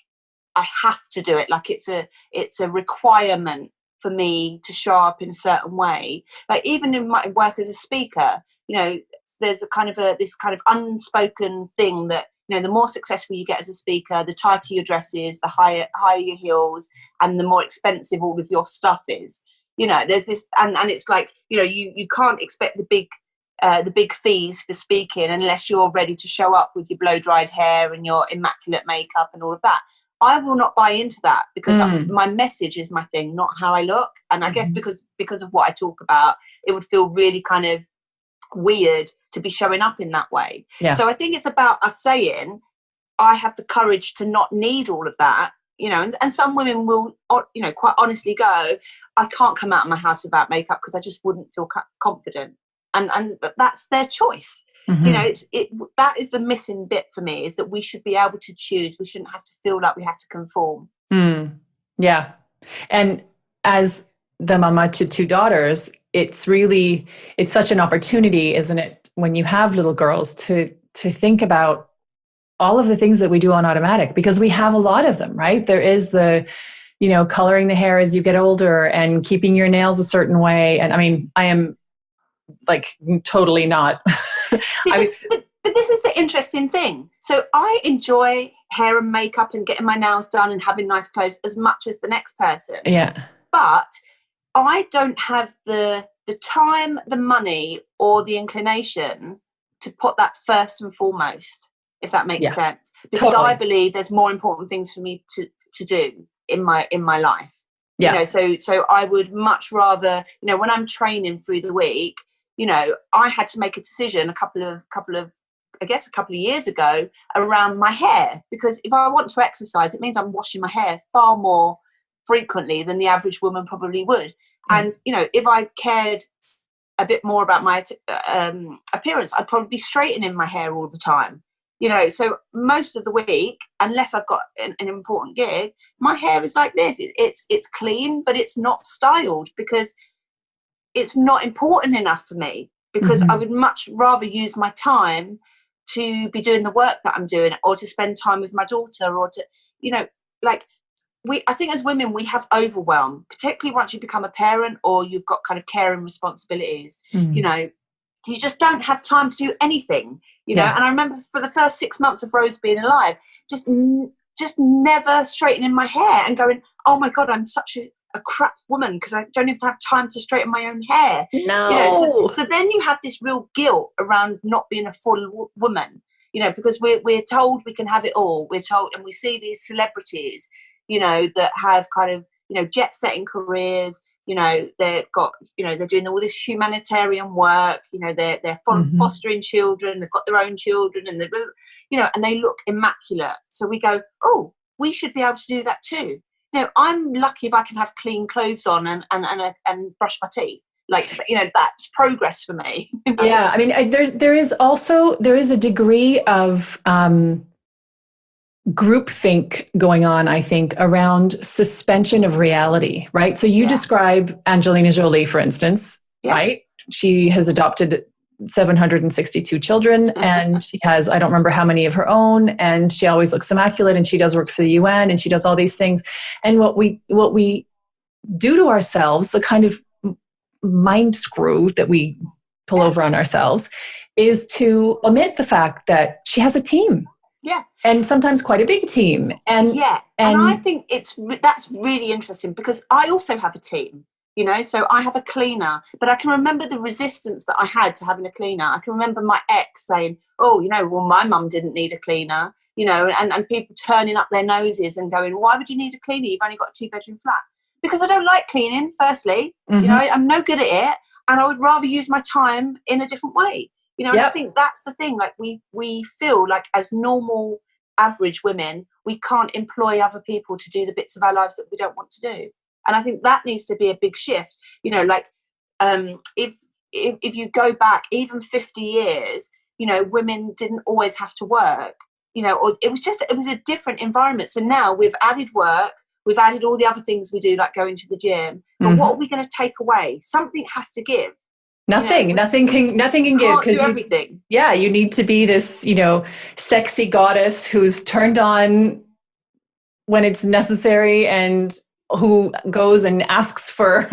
S2: I have to do it, like it's a requirement for me to show up in a certain way. Like, even in my work as a speaker, you know, there's this kind of unspoken thing that, the more successful you get as a speaker, the tighter your dress is, the higher your heels, and the more expensive all of your stuff is. There's this, and it's like, you can't expect the big fees for speaking unless you're ready to show up with your blow-dried hair and your immaculate makeup and all of that. I will not buy into that, because my message is my thing, not how I look. And I guess because of what I talk about, it would feel really kind of weird to be showing up in that way. Yeah. So I think it's about us saying, I have the courage to not need all of that. And some women will, quite honestly go, I can't come out of my house without makeup because I just wouldn't feel confident. And that's their choice. That is the missing bit for me, is that we should be able to choose. We shouldn't have to feel like we have to conform.
S3: Yeah. And as the mama to 2 daughters, it's such an opportunity, isn't it, when you have little girls, to think about all of the things that we do on automatic, because we have a lot of them, right? There is the, coloring the hair as you get older and keeping your nails a certain way. And I mean, I am like totally not.
S2: See, but this is the interesting thing. So I enjoy hair and makeup and getting my nails done and having nice clothes as much as the next person.
S3: Yeah.
S2: But I don't have the time, the money, or the inclination to put that first and foremost, if that makes sense. Because totally. I believe there's more important things for me to do in my life. Yeah. So I would much rather, when I'm training through the week, I had to make a decision a couple of years ago around my hair, because if I want to exercise, it means I'm washing my hair far more frequently than the average woman probably would. And if I cared a bit more about my appearance, I'd probably be straightening my hair all the time. So most of the week, unless I've got an important gig, my hair is like this. It's clean, but it's not styled, because it's not important enough for me, because I would much rather use my time to be doing the work that I'm doing, or to spend time with my daughter, or to, I think as women, we have overwhelm, particularly once you become a parent or you've got kind of caring responsibilities. You just don't have time to do anything, And I remember for the first 6 months of Rose being alive, just never straightening my hair and going, oh my God, I'm such a crap woman because I don't even have time to straighten my own hair.
S3: No.
S2: So then you have this real guilt around not being a full woman, because we're told we can have it all. We're told, and we see these celebrities, that have kind of, jet setting careers. They've got, they're doing all this humanitarian work. They're fostering children. They've got their own children, and and they look immaculate. So we go, oh, we should be able to do that too. I'm lucky if I can have clean clothes on and brush my teeth. That's progress for me.
S3: Yeah, I mean, there is a degree of groupthink going on, I think, around suspension of reality, right? So you describe Angelina Jolie, for instance, right? She has adopted 762 children, and she has, I don't remember how many of her own, and she always looks immaculate, and she does work for the UN, and she does all these things. And what we do to ourselves, the kind of mind screw that we pull over on ourselves, is to omit the fact that she has a team.
S2: Yeah.
S3: And sometimes quite a big team. And
S2: I think that's really interesting, because I also have a team. So I have a cleaner, but I can remember the resistance that I had to having a cleaner. I can remember my ex saying, oh, well, my mum didn't need a cleaner, and people turning up their noses and going, why would you need a cleaner? You've only got a 2-bedroom flat. Because I don't like cleaning, firstly. I'm no good at it, and I would rather use my time in a different way. And I think that's the thing. Like we feel like as normal, average women, we can't employ other people to do the bits of our lives that we don't want to do. And I think that needs to be a big shift. If you go back even 50 years, women didn't always have to work, or it was a different environment. So now we've added work, we've added all the other things we do, like going to the gym. But what are we going to take away? Something has to give.
S3: Nothing can give, because
S2: everything.
S3: You need to be this, sexy goddess who's turned on when it's necessary and who goes and asks for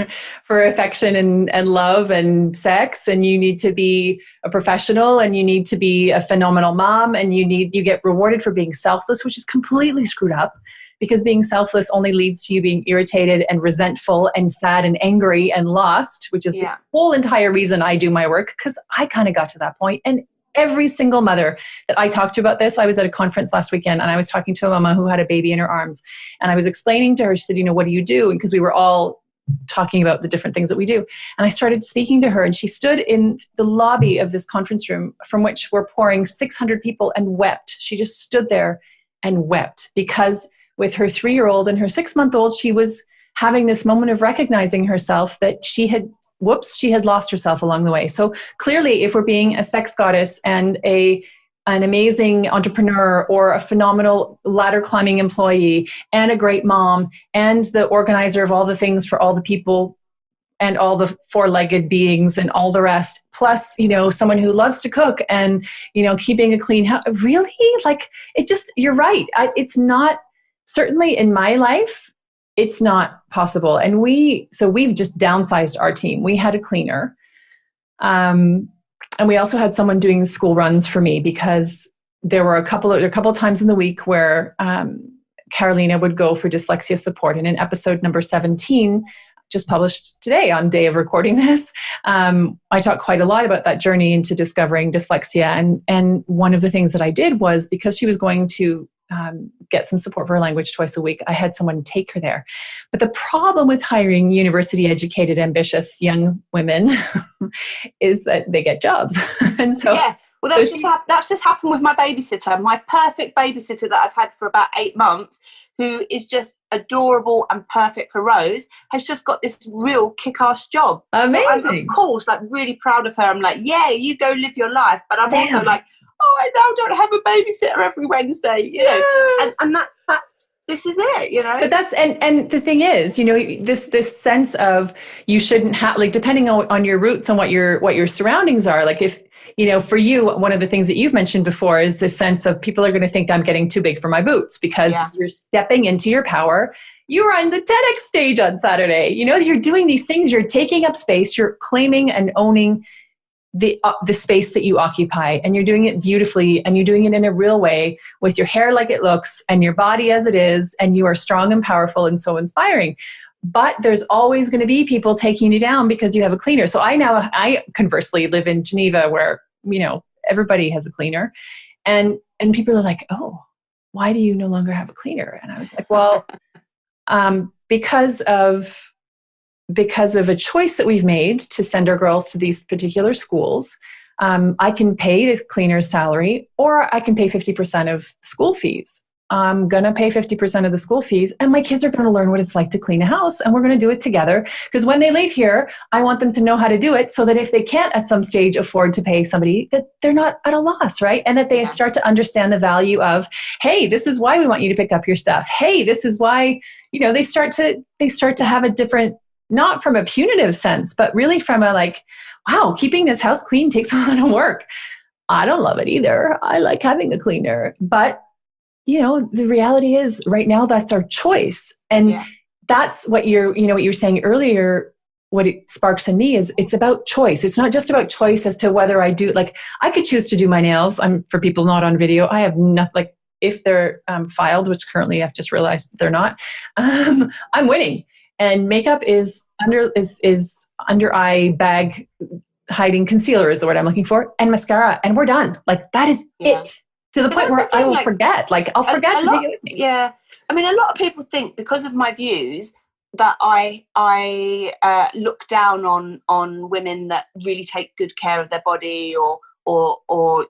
S3: affection and love and sex, and you need to be a professional, and you need to be a phenomenal mom, and you get rewarded for being selfless, which is completely screwed up, because being selfless only leads to you being irritated and resentful and sad and angry and lost, which is the whole entire reason I do my work, because I kind of got to that point. And every single mother that I talked to about this, I was at a conference last weekend, and I was talking to a mama who had a baby in her arms, and I was explaining to her, she said, what do you do? And because we were all talking about the different things that we do. And I started speaking to her, and she stood in the lobby of this conference room from which were pouring 600 people and wept. She just stood there and wept, because with her 3-year-old and her 6-month-old, she was having this moment of recognizing herself that she had lost herself along the way. So clearly, if we're being a sex goddess and an amazing entrepreneur, or a phenomenal ladder climbing employee, and a great mom, and the organizer of all the things for all the people and all the 4-legged beings and all the rest, plus, someone who loves to cook and, keeping a clean house, really, you're right. It's not, certainly in my life, it's not possible. And we've just downsized our team. We had a cleaner. And we also had someone doing school runs for me, because there were a couple of times in the week where Carolina would go for dyslexia support. And in episode number 17, just published today on day of recording this, I talked quite a lot about that journey into discovering dyslexia. And one of the things that I did was, because she was going to get some support for her language twice a week, I had someone take her there. But the problem with hiring university-educated, ambitious young women is that they get jobs. And so,
S2: well, that's just happened with my babysitter, my perfect babysitter that I've had for about 8 months, who is just adorable and perfect for Rose, has just got this real kick-ass job.
S3: Amazing.
S2: So I'm, of course, really proud of her. I'm like, yeah, you go live your life. But I'm also like, I now don't have a babysitter every Wednesday, and that's this is it, But
S3: that's, and the thing is, this sense of you shouldn't have, depending on your roots and what your surroundings are, if, for you, one of the things that you've mentioned before is this sense of people are going to think I'm getting too big for my boots, because you're stepping into your power. You were on the TEDx stage on Saturday, you're doing these things, you're taking up space, you're claiming and owning the space that you occupy, and you're doing it beautifully, and you're doing it in a real way, with your hair like it looks and your body as it is, and you are strong and powerful and so inspiring. But there's always going to be people taking you down because you have a cleaner. So I conversely live in Geneva, where everybody has a cleaner, and people are like, oh, why do you no longer have a cleaner? And I was like, well, because of a choice that we've made to send our girls to these particular schools, I can pay the cleaner's salary, or I can pay 50% of school fees. I'm going to pay 50% of the school fees, and my kids are going to learn what it's like to clean a house, and we're going to do it together. Because when they leave here, I want them to know how to do it, so that if they can't at some stage afford to pay somebody, that they're not at a loss, right? And that they start to understand the value of, hey, this is why we want you to pick up your stuff. Hey, this is why, they start to have a different, not from a punitive sense, but really from a wow, keeping this house clean takes a lot of work. I don't love it either. I like having a cleaner, but the reality is right now that's our choice. And that's what what you were saying earlier, what it sparks in me is it's about choice. It's not just about choice as to whether I do, I could choose to do my nails. For people not on video, I have nothing, if they're filed, which currently I've just realized they're not, I'm winning. And makeup is under eye bag hiding concealer is the word I'm looking for, and mascara, and we're done. That is it. To the point where I will forget. I'll forget to take it with me.
S2: Yeah. I mean, a lot of people think because of my views that I look down on women that really take good care of their body or are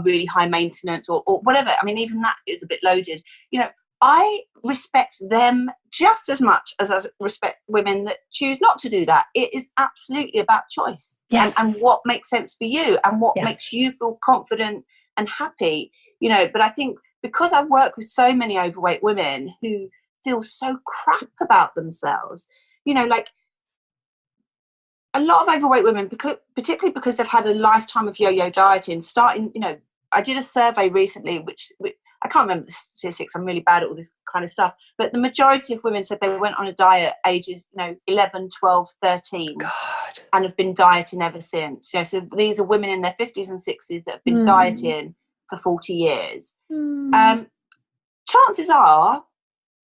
S2: really high maintenance or whatever. I mean, even that is a bit loaded. I respect them just as much as I respect women that choose not to do that. It is absolutely about choice.
S3: Yes.
S2: And what makes sense for you and what makes you feel confident and happy, but I think because I work with so many overweight women who feel so crap about themselves, a lot of overweight women, particularly because they've had a lifetime of yo-yo dieting, starting, I did a survey recently, which I can't remember the statistics, I'm really bad at all this kind of stuff, but the majority of women said they went on a diet ages 11, 12, 13
S3: God.
S2: and have been dieting ever since. So these are women in their 50s and 60s that have been dieting for 40 years. Chances are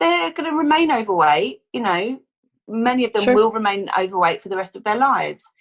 S2: they're going to remain overweight. Many of them will remain overweight for the rest of their lives.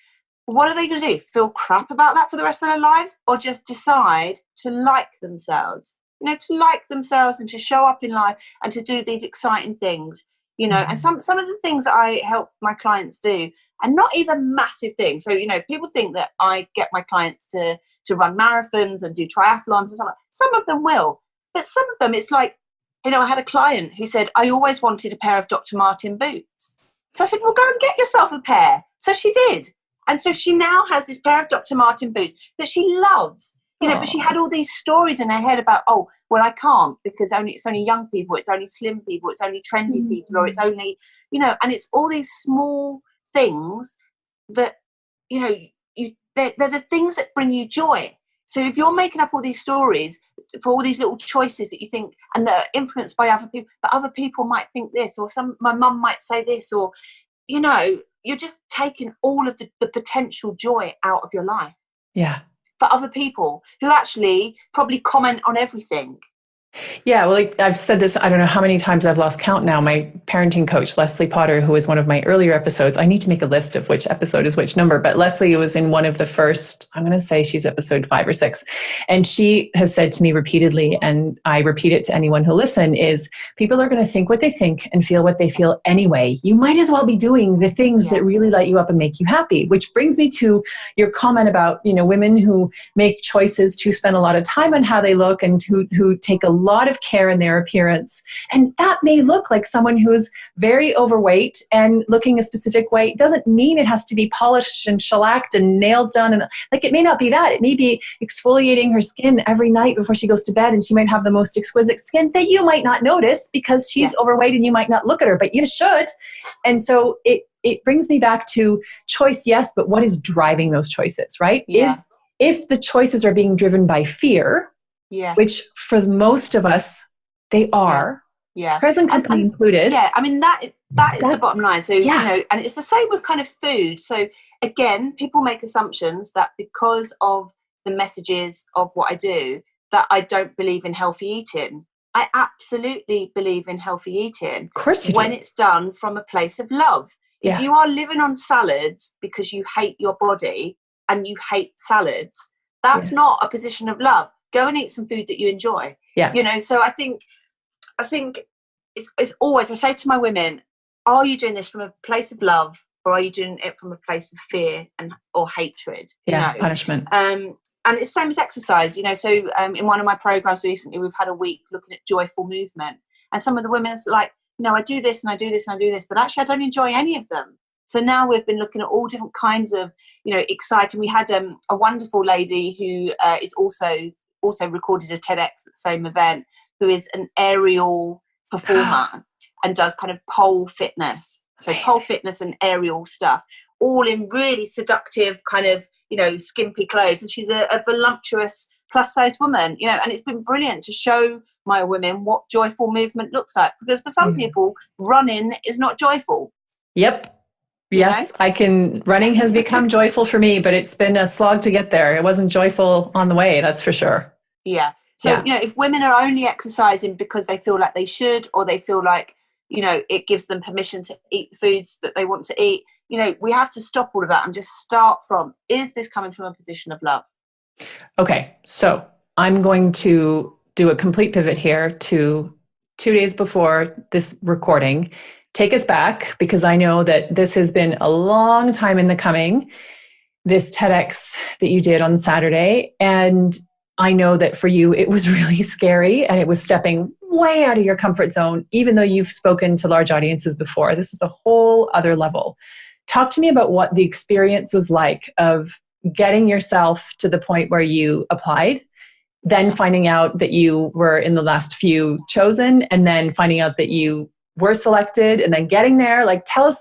S2: What are they going to do? Feel crap about that for the rest of their lives, or just decide to like themselves? To like themselves and to show up in life and to do these exciting things. And some of the things that I help my clients do, and not even massive things. So people think that I get my clients to run marathons and do triathlons and stuff. Some of them will, but some of them it's like, I had a client who said, I always wanted a pair of Dr. Martens boots. So I said, well, go and get yourself a pair. So she did. And so she now has this pair of Dr. Martens boots that she loves, but she had all these stories in her head about, oh, well, I can't because it's only young people, it's only slim people, it's only trendy people, or it's only, and it's all these small things that, they're the things that bring you joy. So if you're making up all these stories for all these little choices that you think, and that are influenced by other people, but other people might think this, or my mum might say this, or, you're just taking all of the potential joy out of your life.
S3: Yeah.
S2: For other people who actually probably comment on everything.
S3: Yeah, well, I've said this, I don't know how many times I've lost count now. My parenting coach, Leslie Potter, who was one of my earlier episodes, I need to make a list of which episode is which number, but Leslie was in one of the first, I'm going to say she's episode 5 or 6. And she has said to me repeatedly, and I repeat it to anyone who listen, is people are going to think what they think and feel what they feel anyway. You might as well be doing the things that really light you up and make you happy, which brings me to your comment about, women who make choices to spend a lot of time on how they look and who take a lot of care in their appearance. And that may look like someone who's very overweight and looking a specific way. It doesn't mean it has to be polished and shellacked and nails done. And it may not be that. It may be exfoliating her skin every night before she goes to bed. And she might have the most exquisite skin that you might not notice because she's overweight and you might not look at her, but you should. And so it brings me back to choice, yes, but what is driving those choices, right?
S2: Yeah.
S3: If the choices are being driven by fear, which for most of us, they are. Yeah. Present company included.
S2: Yeah, I mean, that is the bottom line. So, and it's the same with kind of food. So, again, people make assumptions that because of the messages of what I do, that I don't believe in healthy eating. I absolutely believe in healthy eating.
S3: Of course you do.
S2: When it's done from a place of love. If you are living on salads because you hate your body and you hate salads, that's not a position of love. Go and eat some food that you enjoy. Yeah. So I think it's always, I say to my women, are you doing this from a place of love or are you doing it from a place of fear or hatred?
S3: Punishment.
S2: And it's the same as exercise, So in one of my programs recently, we've had a week looking at joyful movement. And some of the women's like, I do this and I do this and I do this, but actually I don't enjoy any of them. So now we've been looking at all different kinds of, exciting. We had a wonderful lady who is also recorded a TEDx at the same event, who is an aerial performer and does kind of pole fitness. So pole fitness and aerial stuff, all in really seductive kind of, skimpy clothes. And she's a voluptuous plus size woman, and it's been brilliant to show my women what joyful movement looks like. Because for some people, running is not joyful.
S3: Yep. Yes, running has become joyful for me, but it's been a slog to get there. It wasn't joyful on the way, that's for sure.
S2: Yeah. So, if women are only exercising because they feel like they should, or they feel like, it gives them permission to eat the foods that they want to eat, we have to stop all of that and just start from, is this coming from a position of love?
S3: Okay. So I'm going to do a complete pivot here to 2 days before this recording. Take us back, because I know that this has been a long time in the coming, this TEDx that you did on Saturday. And I know that for you, it was really scary and it was stepping way out of your comfort zone, even though you've spoken to large audiences before. This is a whole other level. Talk to me about what the experience was like of getting yourself to the point where you applied, then finding out that you were in the last few chosen, and then finding out that you were selected, and then getting there.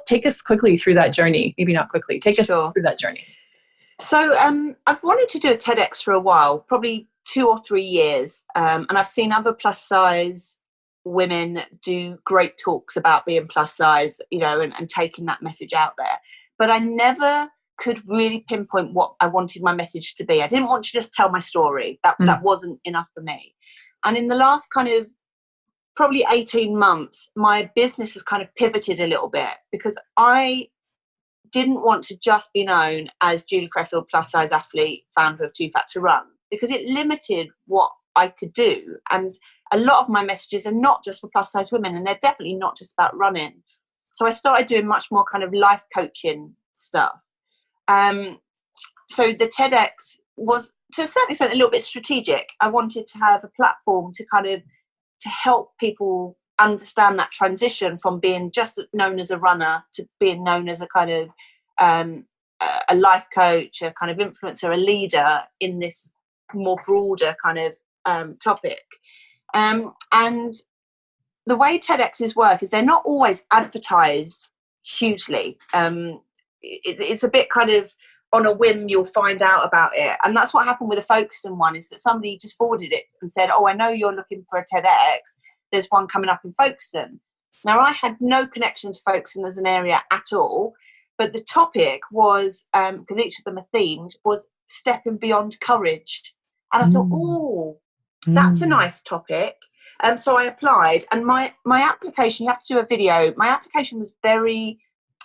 S3: Take us quickly through that journey. Maybe not quickly. Take us through that journey.
S2: So I've wanted to do a TEDx for a while, probably 2 or 3 years, and I've seen other plus size women do great talks about being plus size, you know, and taking that message out there. But I never could really pinpoint what I wanted my message to be. I didn't want to just tell my story. That wasn't enough for me. And in the last kind of probably 18 months, my business has kind of pivoted a little bit, because I didn't want to just be known as Julie Creffield, plus size athlete, founder of Too Fat to Run, because it limited what I could do. And a lot of my messages are not just for plus size women, and they're definitely not just about running. So I started doing much more kind of life coaching stuff. So the TEDx was, to a certain extent, a little bit strategic. I wanted to have a platform to kind of to help people understand that transition from being just known as a runner to being known as a kind of a life coach, a kind of influencer, a leader in this more broader kind of topic. And the way TEDx's work is they're not always advertised hugely. It's a bit kind of on a whim, you'll find out about it. And that's what happened with the Folkestone one, is that somebody just forwarded it and said, oh, I know you're looking for a TEDx. There's one coming up in Folkestone. Now, I had no connection to Folkestone as an area at all, but the topic was, because each of them are themed, was stepping beyond courage. And I thought, oh, that's a nice topic. So I applied, and my application, you have to do a video. My application was very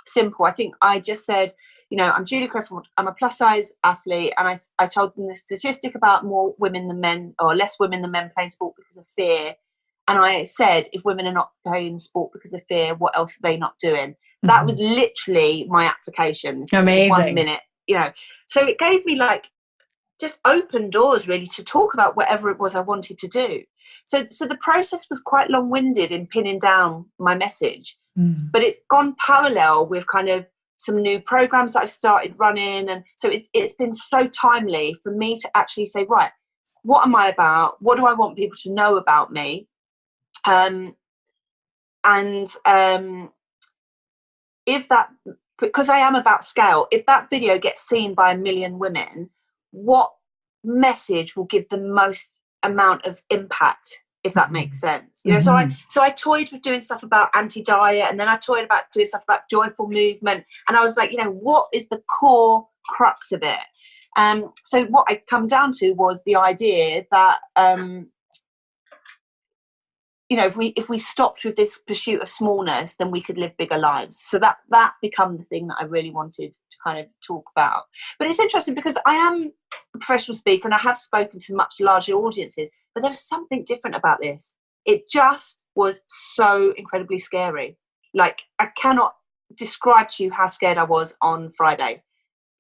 S2: simple. I think I just said, you know, I'm Julie Creffield, I'm a plus size athlete, and I told them the statistic about more women than men, or less women than men playing sport because of fear. And I said, if women are not playing sport because of fear, what else are they not doing? That was literally my application.
S3: Amazing.
S2: 1 minute, you know. So it gave me like just open doors really to talk about whatever it was I wanted to do. So the process was quite long-winded in pinning down my message, but it's gone parallel with kind of some new programs that I've started running. And so it's been so timely for me to actually say, right, what am I about? What do I want people to know about me? If that, because I am about scale, if that video gets seen by 1 million women, what message will give the most amount of impact, if that makes sense? You know, so I toyed with doing stuff about anti-diet, and then I toyed about doing stuff about joyful movement, and I was like, you know, what is the core crux of it? So what I come down to was the idea that you know, if we stopped with this pursuit of smallness, then we could live bigger lives. So that became the thing that I really wanted to kind of talk about. But it's interesting because I am a professional speaker and I have spoken to much larger audiences, but there was something different about this. It just was so incredibly scary. Like, I cannot describe to you how scared I was on Friday.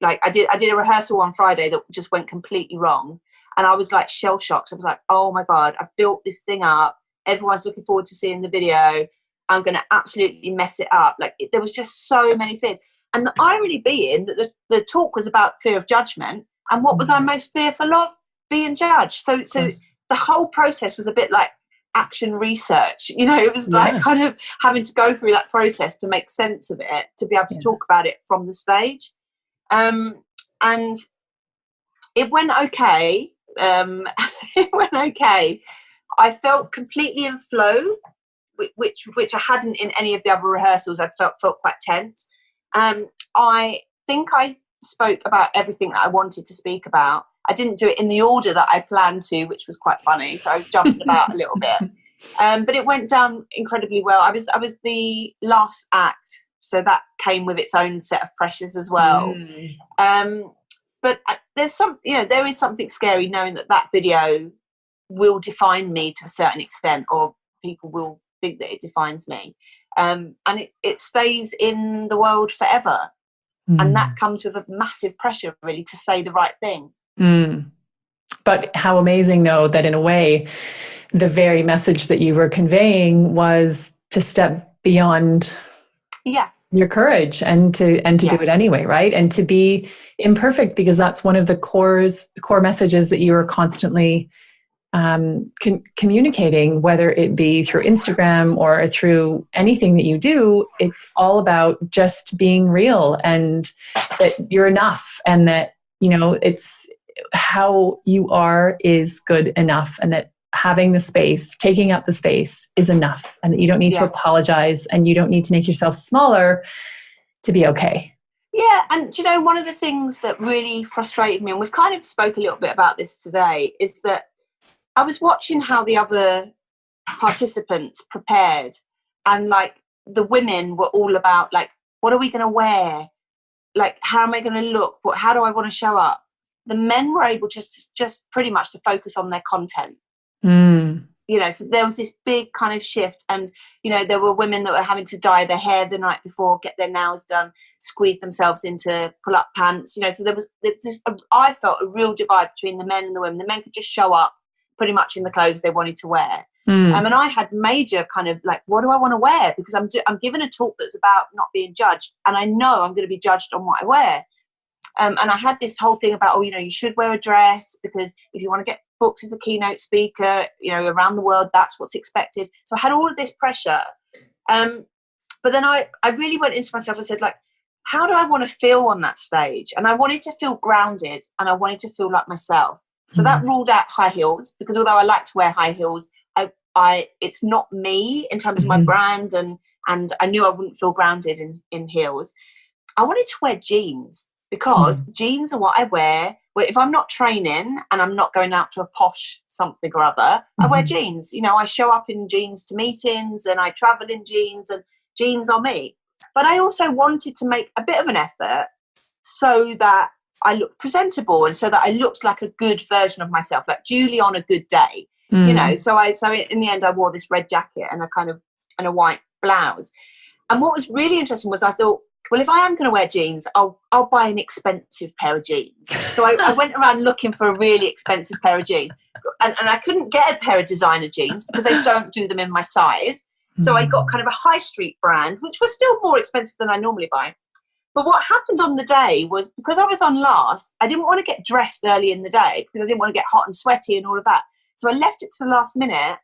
S2: Like, I did a rehearsal on Friday that just went completely wrong. And I was like shell shocked. I was like, oh my God, I've built this thing up. Everyone's looking forward to seeing the video. I'm going to absolutely mess it up. Like, there was just so many fears. And the irony being that the talk was about fear of judgment. And what was I most fearful of? Being judged. So the whole process was a bit like action research. You know, it was like kind of having to go through that process to make sense of it, to be able to talk about it from the stage. And it went okay. It went okay. I felt completely in flow, which I hadn't in any of the other rehearsals. I felt quite tense. I think I spoke about everything that I wanted to speak about. I didn't do it in the order that I planned to, which was quite funny. So I jumped about a little bit. But it went down incredibly well. I was the last act, so that came with its own set of pressures as well. But there is something scary knowing that video will define me to a certain extent, or people will think that it defines me, and it stays in the world forever. And that comes with a massive pressure really to say the right thing.
S3: But how amazing though that in a way the very message that you were conveying was to step beyond your courage and to do it anyway, right? And to be imperfect, because that's one of the core messages that you are constantly communicating, whether it be through Instagram or through anything that you do. It's all about just being real, and that you're enough, and that, you know, it's how you are is good enough, and that having the space, taking up the space is enough, and that you don't need to apologize, and you don't need to make yourself smaller to be okay.
S2: Yeah, and do you know, one of the things that really frustrated me, and we've kind of spoke a little bit about this today, is that I was watching how the other participants prepared, and like the women were all about like, what are we going to wear? Like, how am I going to look? How do I want to show up? The men were able to just pretty much to focus on their content. You know, so there was this big kind of shift, and you know, there were women that were having to dye their hair the night before, get their nails done, squeeze themselves into pull-up pants, you know, so there was just I felt a real divide between the men and the women. The men could just show up pretty much in the clothes they wanted to wear, and I had major kind of like, what do I want to wear? Because I'm giving a talk that's about not being judged, and I know I'm going to be judged on what I wear. And I had this whole thing about, you know, you should wear a dress because if you want to get booked as a keynote speaker, you know, around the world, that's what's expected. So I had all of this pressure. But then I really went into myself and said, like, how do I want to feel on that stage? And I wanted to feel grounded, and I wanted to feel like myself. So that ruled out high heels, because although I like to wear high heels, it's not me in terms of my brand, and I knew I wouldn't feel grounded in heels. I wanted to wear jeans, because jeans are what I wear. Well, if I'm not training and I'm not going out to a posh something or other, I wear jeans. You know, I show up in jeans to meetings, and I travel in jeans, and jeans are me. But I also wanted to make a bit of an effort so that I looked presentable, and so that I looked like a good version of myself, like Julie on a good day. You know, so in the end I wore this red jacket and a white blouse. And what was really interesting was I thought, well, if I am going to wear jeans, I'll buy an expensive pair of jeans. So I went around looking for a really expensive pair of jeans. And I couldn't get a pair of designer jeans because they don't do them in my size. So I got kind of a high street brand, which was still more expensive than I normally buy. But what happened on the day was, because I was on last, I didn't want to get dressed early in the day because I didn't want to get hot and sweaty and all of that. So I left it to the last minute,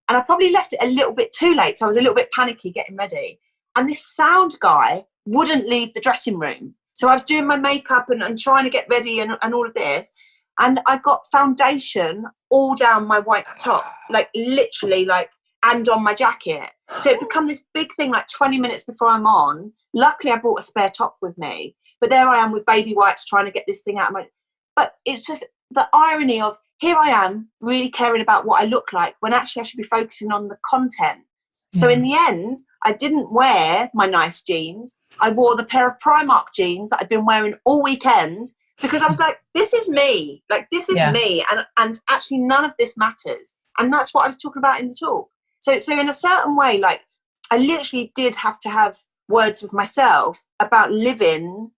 S2: and I probably left it a little bit too late. So I was a little bit panicky getting ready. And this sound guy wouldn't leave the dressing room. So I was doing my makeup and trying to get ready and all of this. And I got foundation all down my white top, like literally like, and on my jacket. So it became this big thing like 20 minutes before I'm on. Luckily, I brought a spare top with me. But there I am with baby wipes trying to get this thing out of my... But it's just the irony of, here I am really caring about what I look like when actually I should be focusing on the content. So in the end, I didn't wear my nice jeans. I wore the pair of Primark jeans that I'd been wearing all weekend, because I was like, this is me. Like, this is me. And actually none of this matters. And that's what I was talking about in the talk. So in a certain way, like, I literally did have to have words with myself about living,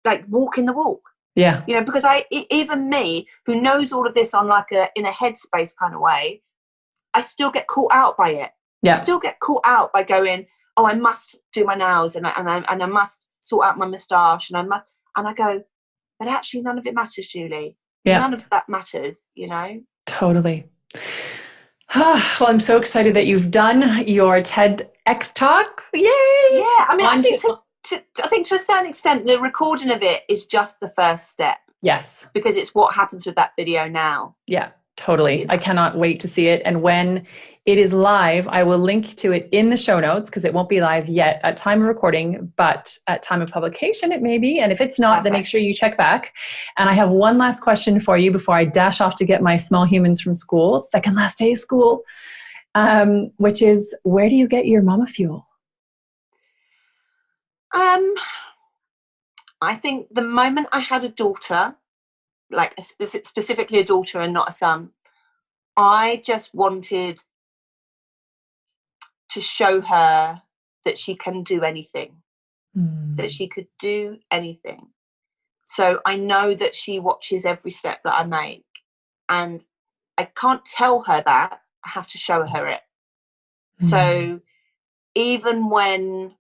S2: like walking the walk.
S3: Yeah.
S2: You know, because even me, who knows all of this on like in a headspace kind of way, I still get caught out by it.
S3: Yeah.
S2: I still get caught out by going, oh, I must do my nails and I must sort out my moustache and I go, but actually none of it matters, Julie. Yeah. None of that matters, you know?
S3: Totally. Well, I'm so excited that you've done your TEDx Talk. Yay!
S2: Yeah, I mean, I think to a certain extent, the recording of it is just the first step.
S3: Yes.
S2: Because it's what happens with that video now.
S3: Yeah, totally. You know? I cannot wait to see it. And when it is live, I will link to it in the show notes, because it won't be live yet at time of recording, but at time of publication, it may be. And if it's not, then make sure you check back. And I have one last question for you before I dash off to get my small humans from school, second last day of school, which is, where do you get your MamaFuel?
S2: I think the moment I had a daughter, like specifically a daughter and not a son, I just wanted to show her that she can do anything, that she could do anything. So I know that she watches every step that I make, and I can't tell her that. I have to show her it. So even when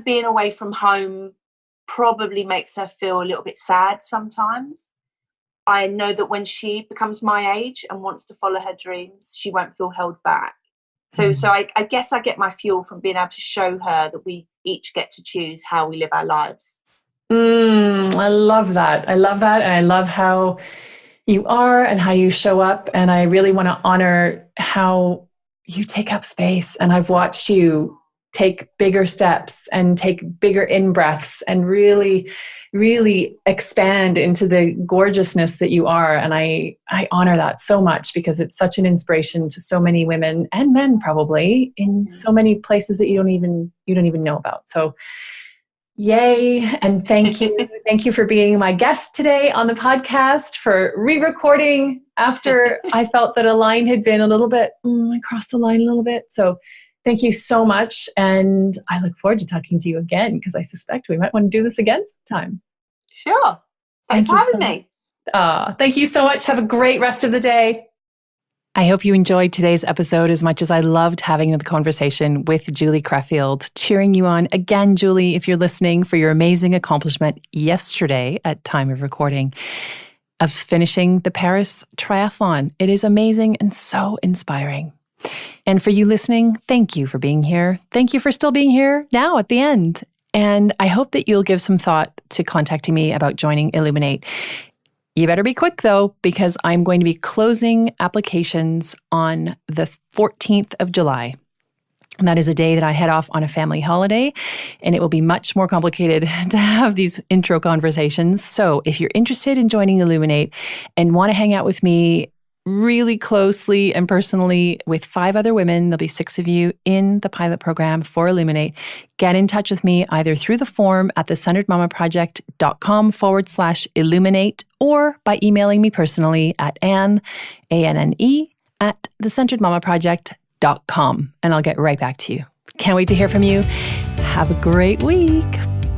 S2: being away from home probably makes her feel a little bit sad sometimes, I know that when she becomes my age and wants to follow her dreams, she won't feel held back. So I guess I get my fuel from being able to show her that we each get to choose how we live our lives.
S3: I love that. I love that. And I love how you are and how you show up. And I really want to honor how you take up space. And I've watched you take bigger steps and take bigger in-breaths and really, really expand into the gorgeousness that you are. And I honor that so much because it's such an inspiration to so many women and men probably in so many places that you don't even know about. So yay. And thank you. Thank you for being my guest today on the podcast, for re-recording after I felt that a line had been a little bit, I crossed the line a little bit. So thank you so much. And I look forward to talking to you again because I suspect we might want to do this again sometime.
S2: Sure. Thanks for having me.
S3: Thank you so much. Have a great rest of the day.
S1: I hope you enjoyed today's episode as much as I loved having the conversation with Julie Creffield. Cheering you on again, Julie, if you're listening, for your amazing accomplishment yesterday at time of recording of finishing the Paris Triathlon. It is amazing and so inspiring. And for you listening, thank you for being here. Thank you for still being here now at the end. And I hope that you'll give some thought to contacting me about joining Illuminate. You better be quick, though, because I'm going to be closing applications on the 14th of July. And that is a day that I head off on a family holiday, and it will be much more complicated to have these intro conversations. So if you're interested in joining Illuminate and want to hang out with me really closely and personally with 5 other women, there'll be 6 of you in the pilot program for Illuminate, get in touch with me either through the form at thecenteredmamaproject.com/illuminate or by emailing me personally at Anne, A-N-N-E, at thecenteredmamaproject.com, and I'll get right back to you. Can't wait to hear from you. Have a great week.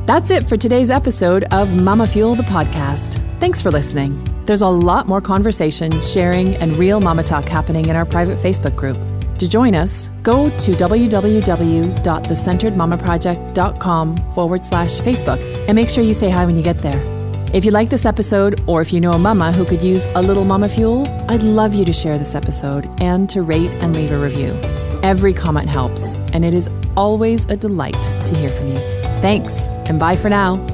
S1: That's it for today's episode of MamaFuel, the podcast. Thanks for listening. There's a lot more conversation, sharing, and real mama talk happening in our private Facebook group. To join us, go to www.thecenteredmamaproject.com/Facebook and make sure you say hi when you get there. If you like this episode, or if you know a mama who could use a little mama fuel, I'd love you to share this episode and to rate and leave a review. Every comment helps, and it is always a delight to hear from you. Thanks, and bye for now.